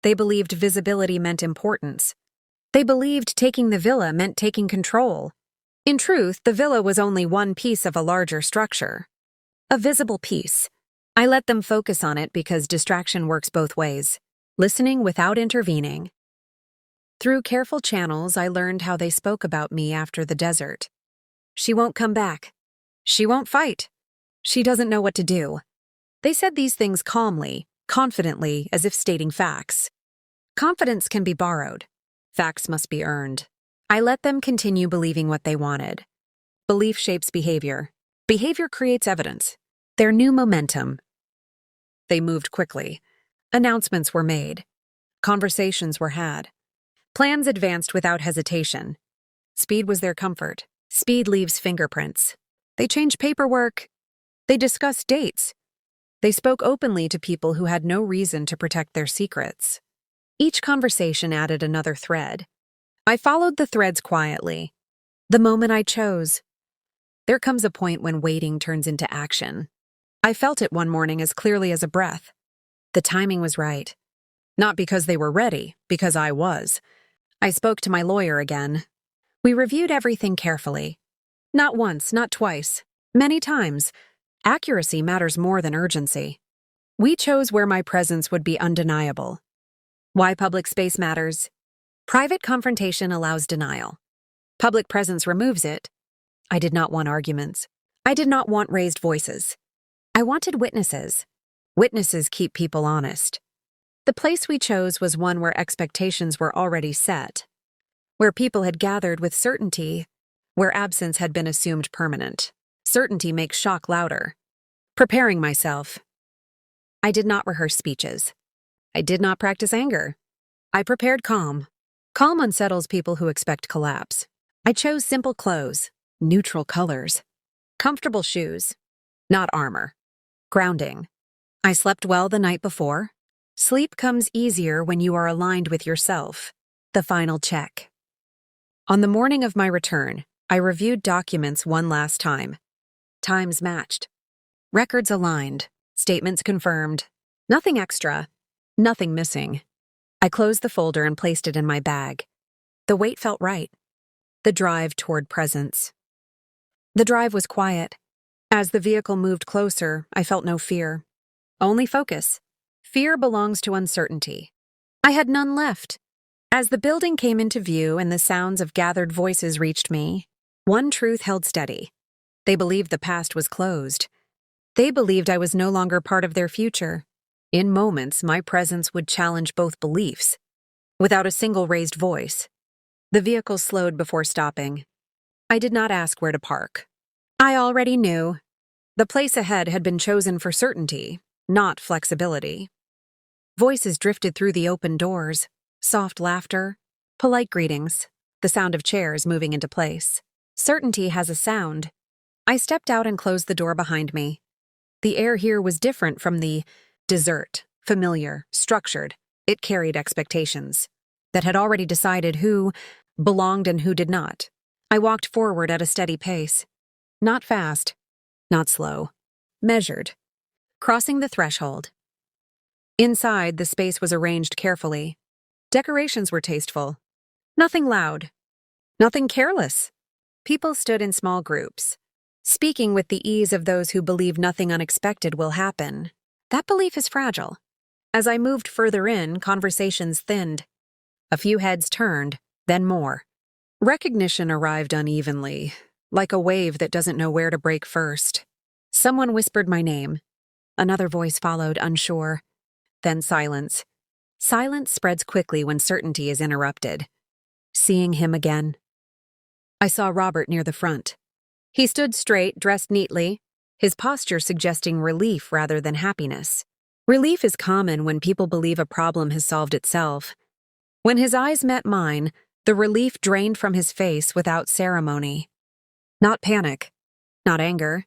S1: They believed visibility meant importance. They believed taking the villa meant taking control. In truth, the villa was only one piece of a larger structure. A visible piece. I let them focus on it because distraction works both ways, listening without intervening. Through careful channels, I learned how they spoke about me after the desert. She won't come back. She won't fight. She doesn't know what to do. They said these things calmly, confidently, as if stating facts. Confidence can be borrowed. Facts must be earned. I let them continue believing what they wanted. Belief shapes behavior. Behavior creates evidence. Their new momentum. They moved quickly. Announcements were made. Conversations were had. Plans advanced without hesitation. Speed was their comfort. Speed leaves fingerprints. They changed paperwork. They discussed dates. They spoke openly to people who had no reason to protect their secrets. Each conversation added another thread. I followed the threads quietly. The moment I chose. There comes a point when waiting turns into action. I felt it one morning as clearly as a breath. The timing was right. Not because they were ready, because I was. I spoke to my lawyer again. We reviewed everything carefully. Not once, not twice. Many times. Accuracy matters more than urgency. We chose where my presence would be undeniable. Why public space matters? Private confrontation allows denial. Public presence removes it. I did not want arguments. I did not want raised voices. I wanted witnesses. Witnesses keep people honest. The place we chose was one where expectations were already set, where people had gathered with certainty, where absence had been assumed permanent. Certainty makes shock louder. Preparing myself. I did not rehearse speeches. I did not practice anger. I prepared calm. Calm unsettles people who expect collapse. I chose simple clothes, neutral colors, comfortable shoes, not armor. Grounding. I slept well the night before. Sleep comes easier when you are aligned with yourself. The final check. On the morning of my return, I reviewed documents one last time. Times matched. Records aligned. Statements confirmed. Nothing extra. Nothing missing. I closed the folder and placed it in my bag. The weight felt right. The drive toward presence. The drive was quiet. As the vehicle moved closer, I felt no fear. Only focus. Fear belongs to uncertainty. I had none left. As the building came into view and the sounds of gathered voices reached me, one truth held steady. They believed the past was closed. They believed I was no longer part of their future. In moments, my presence would challenge both beliefs. Without a single raised voice. The vehicle slowed before stopping. I did not ask where to park. I already knew. The place ahead had been chosen for certainty, not flexibility. Voices drifted through the open doors, soft laughter, polite greetings, the sound of chairs moving into place. Certainty has a sound. I stepped out and closed the door behind me. The air here was different from the desert, familiar, structured. It carried expectations that had already decided who belonged and who did not. I walked forward at a steady pace. Not fast, not slow, measured. Crossing the threshold. Inside, the space was arranged carefully. Decorations were tasteful. Nothing loud. Nothing careless. People stood in small groups, speaking with the ease of those who believe nothing unexpected will happen. That belief is fragile. As I moved further in, conversations thinned. A few heads turned, then more. Recognition arrived unevenly, like a wave that doesn't know where to break first. Someone whispered my name. Another voice followed, unsure. Then silence. Silence spreads quickly when certainty is interrupted. Seeing him again. I saw Robert near the front. He stood straight, dressed neatly, his posture suggesting relief rather than happiness. Relief is common when people believe a problem has solved itself. When his eyes met mine, the relief drained from his face without ceremony. Not panic. Not anger.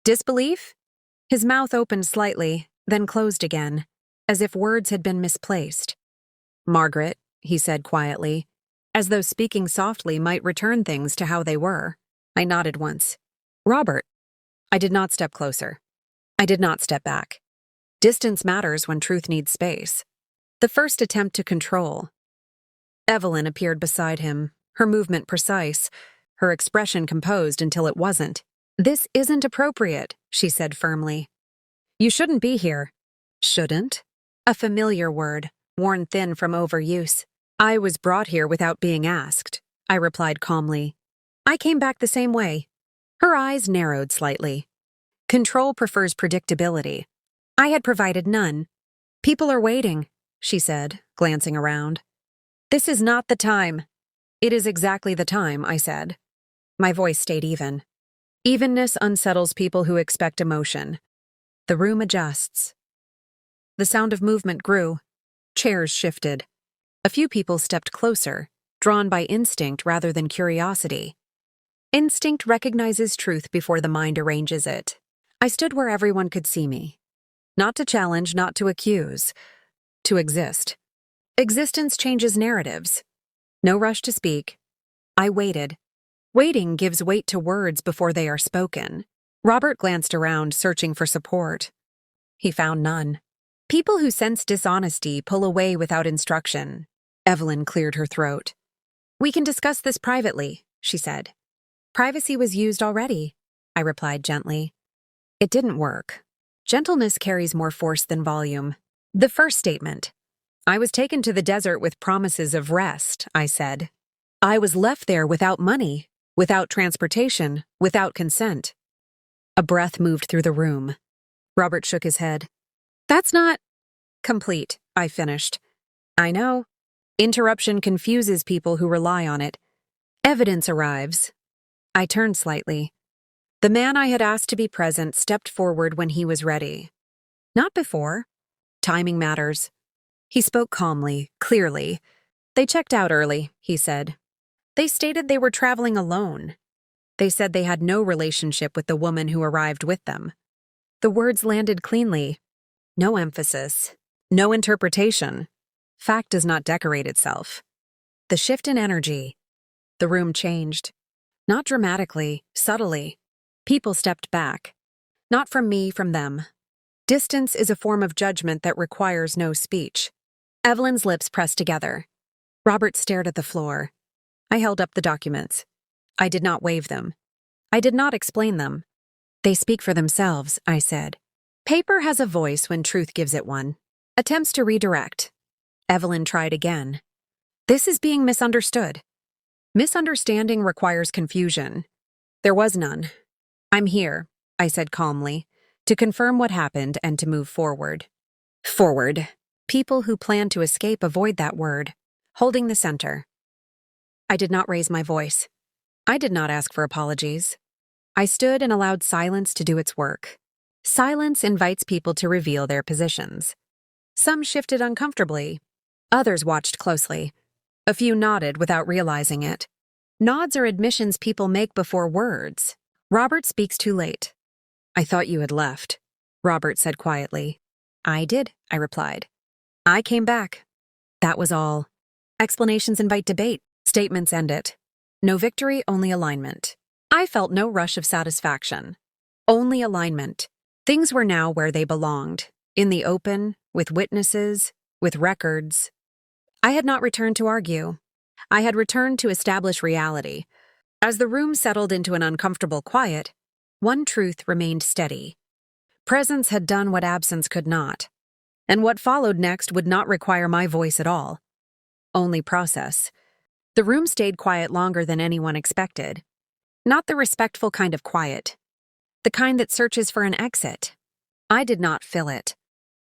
S1: Disbelief? His mouth opened slightly, then closed again, as if words had been misplaced. Margaret, he said quietly, as though speaking softly might return things to how they were. I nodded once. Robert. I did not step closer. I did not step back. Distance matters when truth needs space. The first attempt to control. Evelyn appeared beside him, her movement precise, her expression composed until it wasn't. This isn't appropriate, she said firmly. You shouldn't be here. Shouldn't? A familiar word, worn thin from overuse. I was brought here without being asked, I replied calmly. I came back the same way. Her eyes narrowed slightly. Control prefers predictability. I had provided none. People are waiting, she said, glancing around. This is not the time. It is exactly the time, I said. My voice stayed even. Evenness unsettles people who expect emotion. The room adjusts. The sound of movement grew. Chairs shifted. A few people stepped closer, drawn by instinct rather than curiosity. Instinct recognizes truth before the mind arranges it. I stood where everyone could see me. Not to challenge, not to accuse. To exist. Existence changes narratives. No rush to speak. I waited. Waiting gives weight to words before they are spoken. Robert glanced around, searching for support. He found none. People who sense dishonesty pull away without instruction. Evelyn cleared her throat. We can discuss this privately, she said. Privacy was used already, I replied gently. It didn't work. Gentleness carries more force than volume. The first statement. I was taken to the desert with promises of rest, I said. I was left there without money, without transportation, without consent. A breath moved through the room. Robert shook his head. That's not complete, I finished. I know. Interruption confuses people who rely on it. Evidence arrives. I turned slightly. The man I had asked to be present stepped forward when he was ready. Not before. Timing matters. He spoke calmly, clearly. They checked out early, he said. They stated they were traveling alone. They said they had no relationship with the woman who arrived with them. The words landed cleanly. No emphasis. No interpretation. Fact does not decorate itself. The shift in energy. The room changed. Not dramatically, subtly. People stepped back. Not from me, from them. Distance is a form of judgment that requires no speech. Evelyn's lips pressed together. Robert stared at the floor. I held up the documents. I did not wave them. I did not explain them. They speak for themselves, I said. Paper has a voice when truth gives it one. Attempts to redirect. Evelyn tried again. This is being misunderstood. Misunderstanding requires confusion. There was none. I'm here, I said calmly, to confirm what happened and to move forward. Forward. People who plan to escape avoid that word. Holding the center. I did not raise my voice. I did not ask for apologies. I stood and allowed silence to do its work. Silence invites people to reveal their positions. Some shifted uncomfortably. Others watched closely. A few nodded without realizing it. Nods are admissions people make before words. Robert speaks too late. I thought you had left, Robert said quietly. I did, I replied. I came back. That was all. Explanations invite debate. Statements end it. No victory, only alignment. I felt no rush of satisfaction. Only alignment. Things were now where they belonged. In the open, with witnesses, with records. I had not returned to argue. I had returned to establish reality. As the room settled into an uncomfortable quiet, one truth remained steady. Presence had done what absence could not. And what followed next would not require my voice at all. Only process. The room stayed quiet longer than anyone expected. Not the respectful kind of quiet. The kind that searches for an exit. I did not fill it.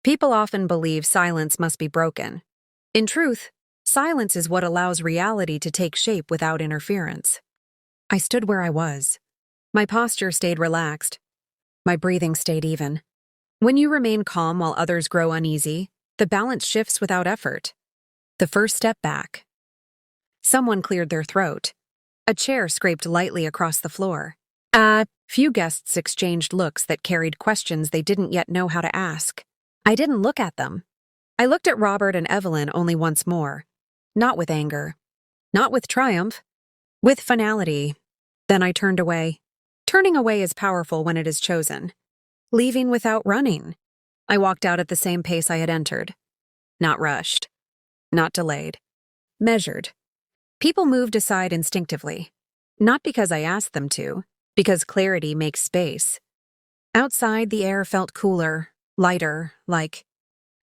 S1: People often believe silence must be broken. In truth, silence is what allows reality to take shape without interference. I stood where I was. My posture stayed relaxed. My breathing stayed even. When you remain calm while others grow uneasy, the balance shifts without effort. The first step back. Someone cleared their throat. A chair scraped lightly across the floor. Few guests exchanged looks that carried questions they didn't yet know how to ask. I didn't look at them. I looked at Robert and Evelyn only once more. Not with anger. Not with triumph. With finality. Then I turned away. Turning away is powerful when it is chosen. Leaving without running. I walked out at the same pace I had entered. Not rushed. Not delayed. Measured. People moved aside instinctively. Not because I asked them to, because clarity makes space. Outside, the air felt cooler, lighter, like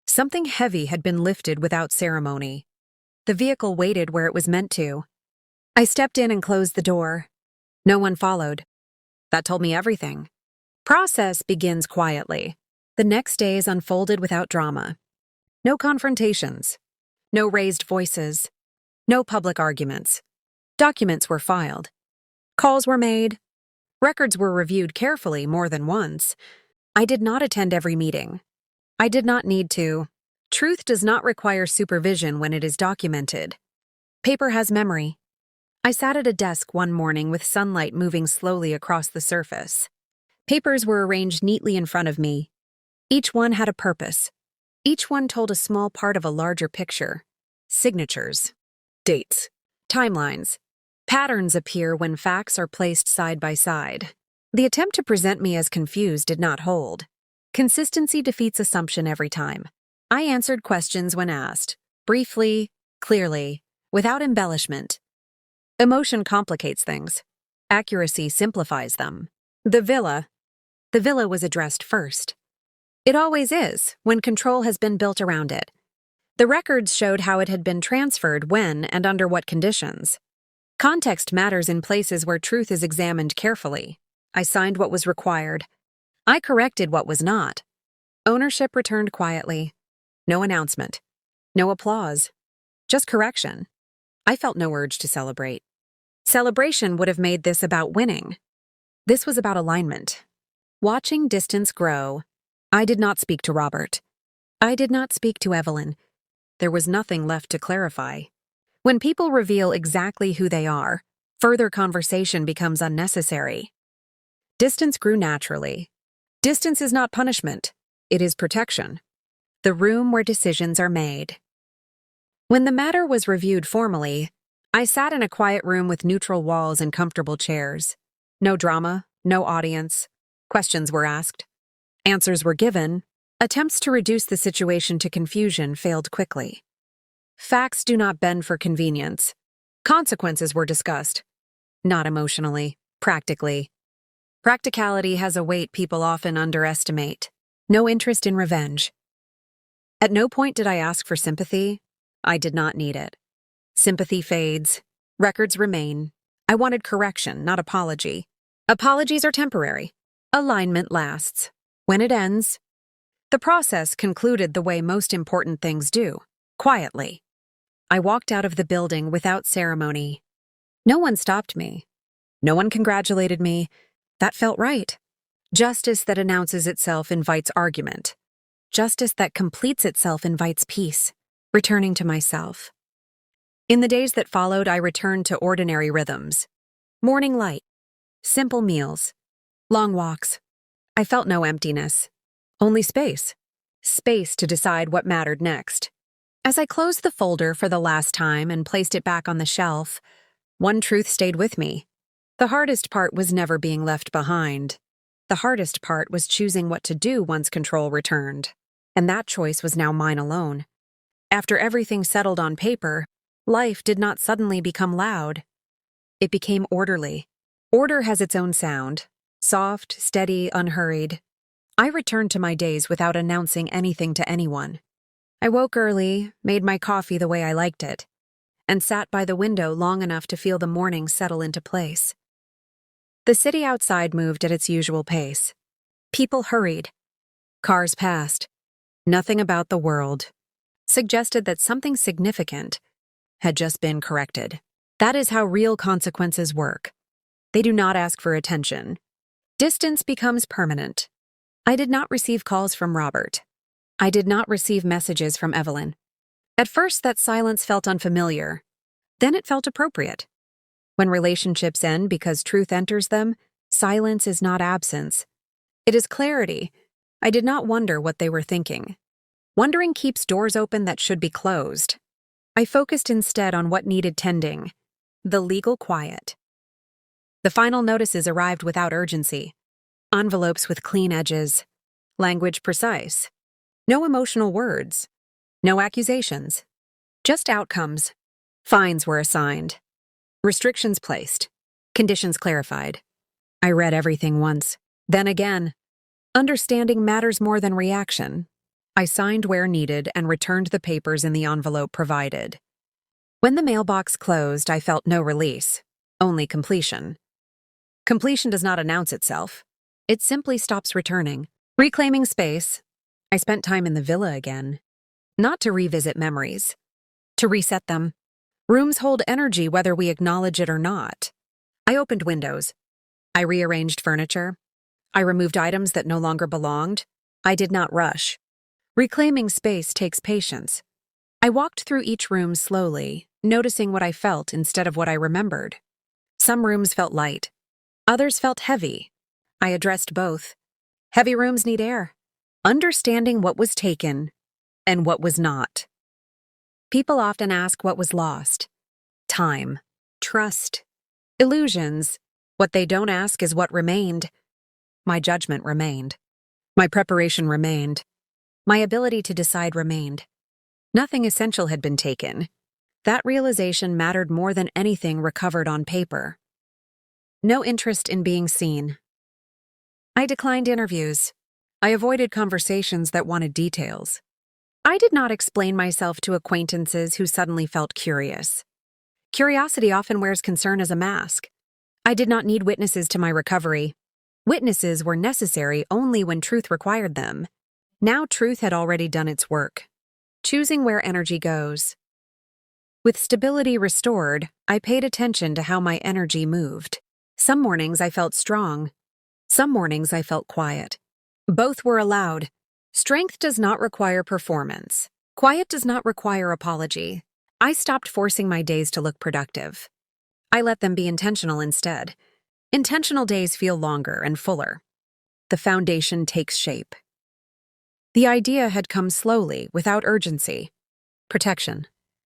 S1: something heavy had been lifted without ceremony. The vehicle waited where it was meant to. I stepped in and closed the door. No one followed. That told me everything. Process begins quietly. The next days unfolded without drama. No confrontations. No raised voices. No public arguments. Documents were filed. Calls were made. Records were reviewed carefully more than once. I did not attend every meeting. I did not need to. Truth does not require supervision when it is documented. Paper has memory. I sat at a desk one morning with sunlight moving slowly across the surface. Papers were arranged neatly in front of me. Each one had a purpose. Each one told a small part of a larger picture. Signatures. Dates. Timelines. Patterns appear when facts are placed side by side. The attempt to present me as confused did not hold. Consistency defeats assumption every time. I answered questions when asked, briefly, clearly, without embellishment. Emotion complicates things. Accuracy simplifies them. The villa was addressed first. It always is, when control has been built around it. The records showed how it had been transferred when and under what conditions. Context matters in places where truth is examined carefully. I signed what was required. I corrected what was not. Ownership returned quietly. No announcement. No applause. Just correction. I felt no urge to celebrate. Celebration would have made this about winning. This was about alignment. Watching distance grow, I did not speak to Robert. I did not speak to Evelyn. There was nothing left to clarify. When people reveal exactly who they are, further conversation becomes unnecessary. Distance grew naturally. Distance is not punishment. It is protection. The room where decisions are made. When the matter was reviewed formally, I sat in a quiet room with neutral walls and comfortable chairs. No drama, no audience. Questions were asked. Answers were given. Attempts to reduce the situation to confusion failed quickly. Facts do not bend for convenience. Consequences were discussed. Not emotionally, practically. Practicality has a weight people often underestimate. No interest in revenge. At no point did I ask for sympathy. I did not need it. Sympathy fades. Records remain. I wanted correction, not apology. Apologies are temporary. Alignment lasts. When it ends, the process concluded the way most important things do, quietly. I walked out of the building without ceremony. No one stopped me. No one congratulated me. That felt right. Justice that announces itself invites argument. Justice that completes itself invites peace, returning to myself. In the days that followed, I returned to ordinary rhythms. Morning light, simple meals, long walks. I felt no emptiness, only space. Space to decide what mattered next. As I closed the folder for the last time and placed it back on the shelf, one truth stayed with me. The hardest part was never being left behind. The hardest part was choosing what to do once control returned. And that choice was now mine alone. After everything settled on paper, life did not suddenly become loud. It became orderly. Order has its own sound. Soft, steady, unhurried. I returned to my days without announcing anything to anyone. I woke early, made my coffee the way I liked it, and sat by the window long enough to feel the morning settle into place. The city outside moved at its usual pace. People hurried. Cars passed. Nothing about the world suggested that something significant had just been corrected. That is how real consequences work. They do not ask for attention. Distance becomes permanent. I did not receive calls from Robert. I did not receive messages from Evelyn. At first, that silence felt unfamiliar. Then it felt appropriate. When relationships end because truth enters them, silence is not absence. It is clarity. I did not wonder what they were thinking. Wondering keeps doors open that should be closed. I focused instead on what needed tending: the legal quiet. The final notices arrived without urgency. Envelopes with clean edges. Language precise. No emotional words. No accusations. Just outcomes. Fines were assigned. Restrictions placed. Conditions clarified. I read everything once, then again. Understanding matters more than reaction. I signed where needed and returned the papers in the envelope provided. When the mailbox closed, I felt no release, only completion. Completion does not announce itself. It simply stops returning. Reclaiming space, I spent time in the villa again. Not to revisit memories, to reset them. Rooms hold energy whether we acknowledge it or not. I opened windows. I rearranged furniture. I removed items that no longer belonged. I did not rush. Reclaiming space takes patience. I walked through each room slowly, noticing what I felt instead of what I remembered. Some rooms felt light. Others felt heavy. I addressed both. Heavy rooms need air. Understanding what was taken and what was not. People often ask what was lost. Time, trust, illusions. What they don't ask is what remained. My judgment remained. My preparation remained. My ability to decide remained. Nothing essential had been taken. That realization mattered more than anything recovered on paper. No interest in being seen. I declined interviews. I avoided conversations that wanted details. I did not explain myself to acquaintances who suddenly felt curious. Curiosity often wears concern as a mask. I did not need witnesses to my recovery. Witnesses were necessary only when truth required them. Now truth had already done its work. Choosing where energy goes. With stability restored, I paid attention to how my energy moved. Some mornings I felt strong. Some mornings I felt quiet. Both were allowed. Strength does not require performance. Quiet does not require apology. I stopped forcing my days to look productive. I let them be intentional instead. Intentional days feel longer and fuller. The foundation takes shape. The idea had come slowly, without urgency. Protection.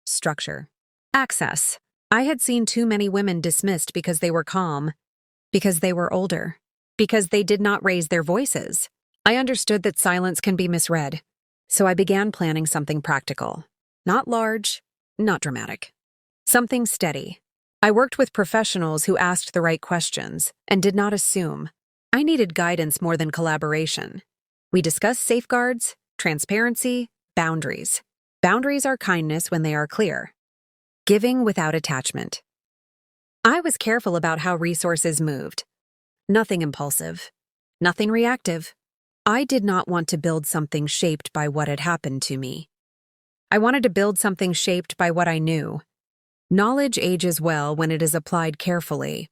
S1: Structure. Access. I had seen too many women dismissed because they were calm, because they were older, because they did not raise their voices. I understood that silence can be misread, so I began planning something practical. Not large, not dramatic. Something steady. I worked with professionals who asked the right questions and did not assume. I needed guidance more than collaboration. We discussed safeguards, transparency, boundaries. Boundaries are kindness when they are clear. Giving without attachment. I was careful about how resources moved. Nothing impulsive. Nothing reactive. I did not want to build something shaped by what had happened to me. I wanted to build something shaped by what I knew. Knowledge ages well when it is applied carefully.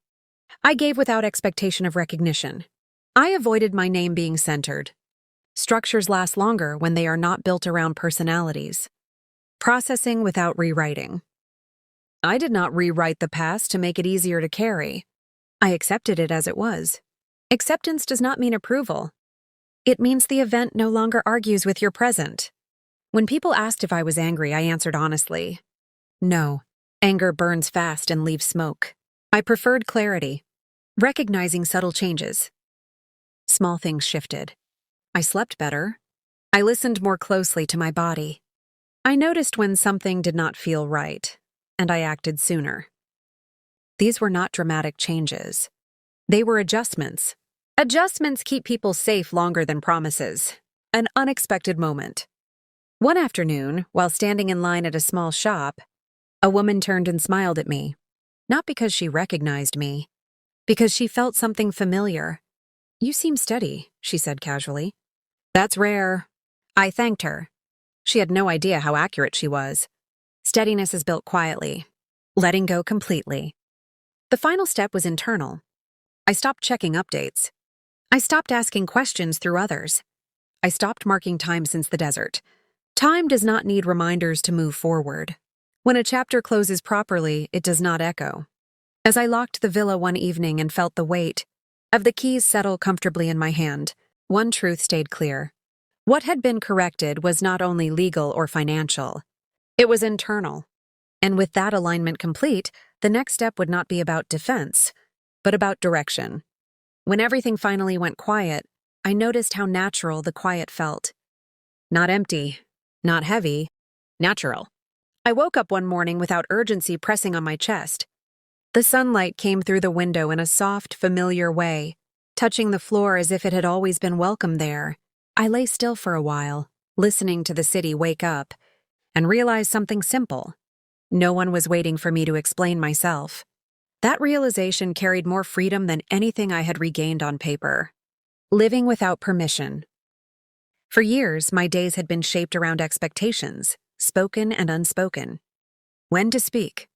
S1: I gave without expectation of recognition. I avoided my name being centered. Structures last longer when they are not built around personalities. Processing without rewriting. I did not rewrite the past to make it easier to carry. I accepted it as it was. Acceptance does not mean approval. It means the event no longer argues with your present. When people asked if I was angry, I answered honestly. No. Anger burns fast and leaves smoke. I preferred clarity. Recognizing subtle changes. Small things shifted. I slept better. I listened more closely to my body. I noticed when something did not feel right, and I acted sooner. These were not dramatic changes. They were adjustments. Adjustments keep people safe longer than promises. An unexpected moment. One afternoon, while standing in line at a small shop, a woman turned and smiled at me. Not because she recognized me, because she felt something familiar. "You seem steady," she said casually. "That's rare." I thanked her. She had no idea how accurate she was. Steadiness is built quietly, letting go completely. The final step was internal. I stopped checking updates. I stopped asking questions through others. I stopped marking time since the desert. Time does not need reminders to move forward. When a chapter closes properly, it does not echo. As I locked the villa one evening and felt the weight of the keys settle comfortably in my hand, one truth stayed clear. What had been corrected was not only legal or financial, it was internal. And with that alignment complete, the next step would not be about defense, but about direction. When everything finally went quiet, I noticed how natural the quiet felt. Not empty, not heavy, natural. I woke up one morning without urgency pressing on my chest. The sunlight came through the window in a soft, familiar way, touching the floor as if it had always been welcome there. I lay still for a while, listening to the city wake up, and realized something simple. No one was waiting for me to explain myself. That realization carried more freedom than anything I had regained on paper. Living without permission. For years, my days had been shaped around expectations, spoken and unspoken. When to speak.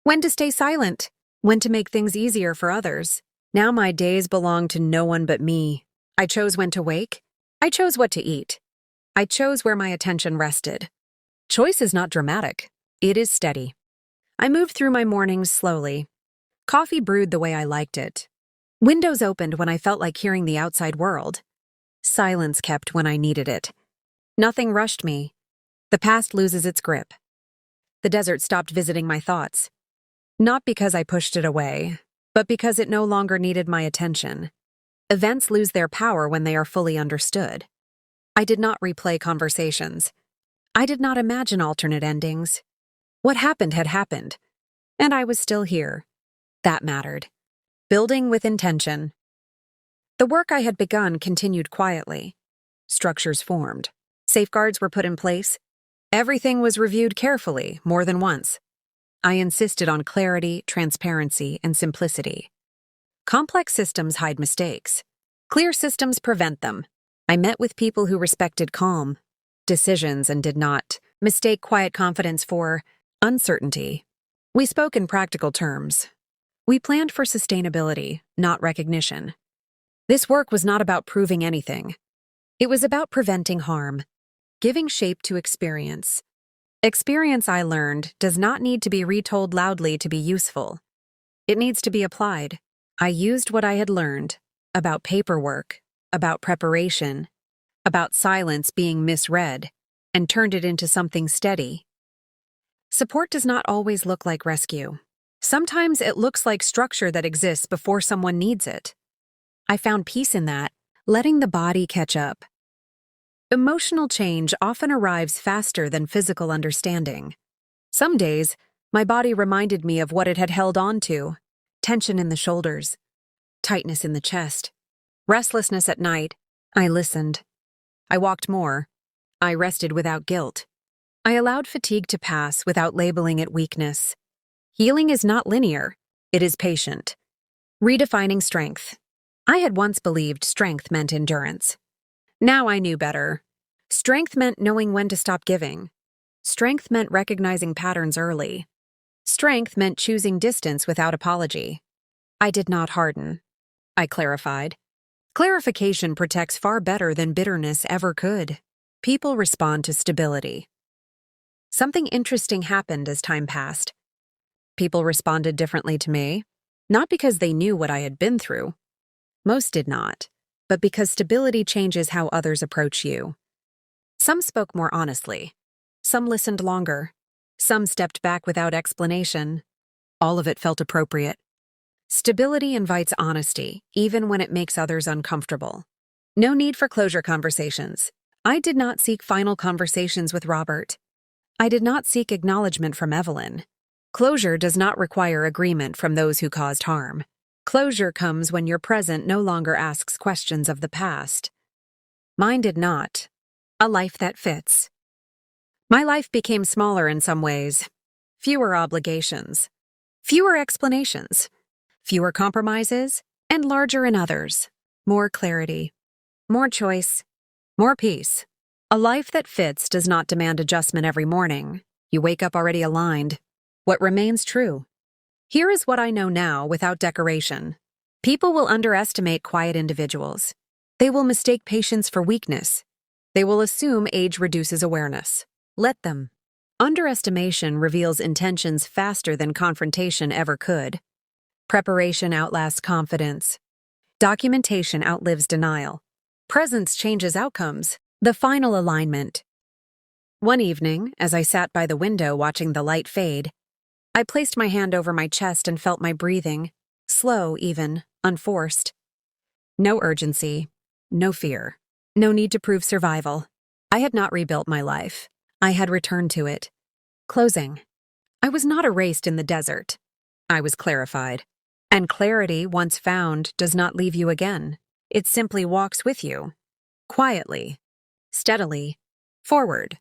S1: When to stay silent. When to make things easier for others. Now my days belong to no one but me. I chose when to wake. I chose what to eat. I chose where my attention rested. Choice is not dramatic. It is steady. I moved through my mornings slowly. Coffee brewed the way I liked it. Windows opened when I felt like hearing the outside world. Silence kept when I needed it. Nothing rushed me. The past loses its grip. The desert stopped visiting my thoughts. Not because I pushed it away, but because it no longer needed my attention. Events lose their power when they are fully understood. I did not replay conversations. I did not imagine alternate endings. What happened had happened, and I was still here. That mattered. Building with intention. The work I had begun continued quietly. Structures formed. Safeguards were put in place. Everything was reviewed carefully, more than once. I insisted on clarity, transparency, and simplicity. Complex systems hide mistakes. Clear systems prevent them. I met with people who respected calm decisions and did not mistake quiet confidence for uncertainty. We spoke in practical terms. We planned for sustainability, not recognition. This work was not about proving anything. It was about preventing harm, giving shape to experience. Experience, I learned, does not need to be retold loudly to be useful. It needs to be applied. I used what I had learned about paperwork, about preparation, about silence being misread, and turned it into something steady. Support does not always look like rescue. Sometimes it looks like structure that exists before someone needs it. I found peace in that, letting the body catch up. Emotional change often arrives faster than physical understanding. Some days, my body reminded me of what it had held on to: tension in the shoulders, tightness in the chest, restlessness at night. I listened. I walked more. I rested without guilt. I allowed fatigue to pass without labeling it weakness. Healing is not linear. It is patient. Redefining strength. I had once believed strength meant endurance. Now I knew better. Strength meant knowing when to stop giving. Strength meant recognizing patterns early. Strength meant choosing distance without apology. I did not harden. I clarified. Clarification protects far better than bitterness ever could. People respond to stability. Something interesting happened as time passed. People responded differently to me, not because they knew what I had been through. Most did not, but because stability changes how others approach you. Some spoke more honestly. Some listened longer. Some stepped back without explanation. All of it felt appropriate. Stability invites honesty, even when it makes others uncomfortable. No need for closure conversations. I did not seek final conversations with Robert. I did not seek acknowledgement from Evelyn. Closure does not require agreement from those who caused harm. Closure comes when your present no longer asks questions of the past. Mine did not. A life that fits. My life became smaller in some ways. Fewer obligations. Fewer explanations. Fewer compromises, and larger in others. More clarity. More choice. More peace. A life that fits does not demand adjustment every morning. You wake up already aligned. What remains true? Here is what I know now without decoration. People will underestimate quiet individuals. They will mistake patience for weakness. They will assume age reduces awareness. Let them. Underestimation reveals intentions faster than confrontation ever could. Preparation outlasts confidence. Documentation outlives denial. Presence changes outcomes. The final alignment. One evening, as I sat by the window watching the light fade, I placed my hand over my chest and felt my breathing, slow even, unforced. No urgency, no fear, no need to prove survival. I had not rebuilt my life. I had returned to it. Closing. I was not erased in the desert. I was clarified. And clarity, once found, does not leave you again. It simply walks with you. Quietly. Steadily. Forward.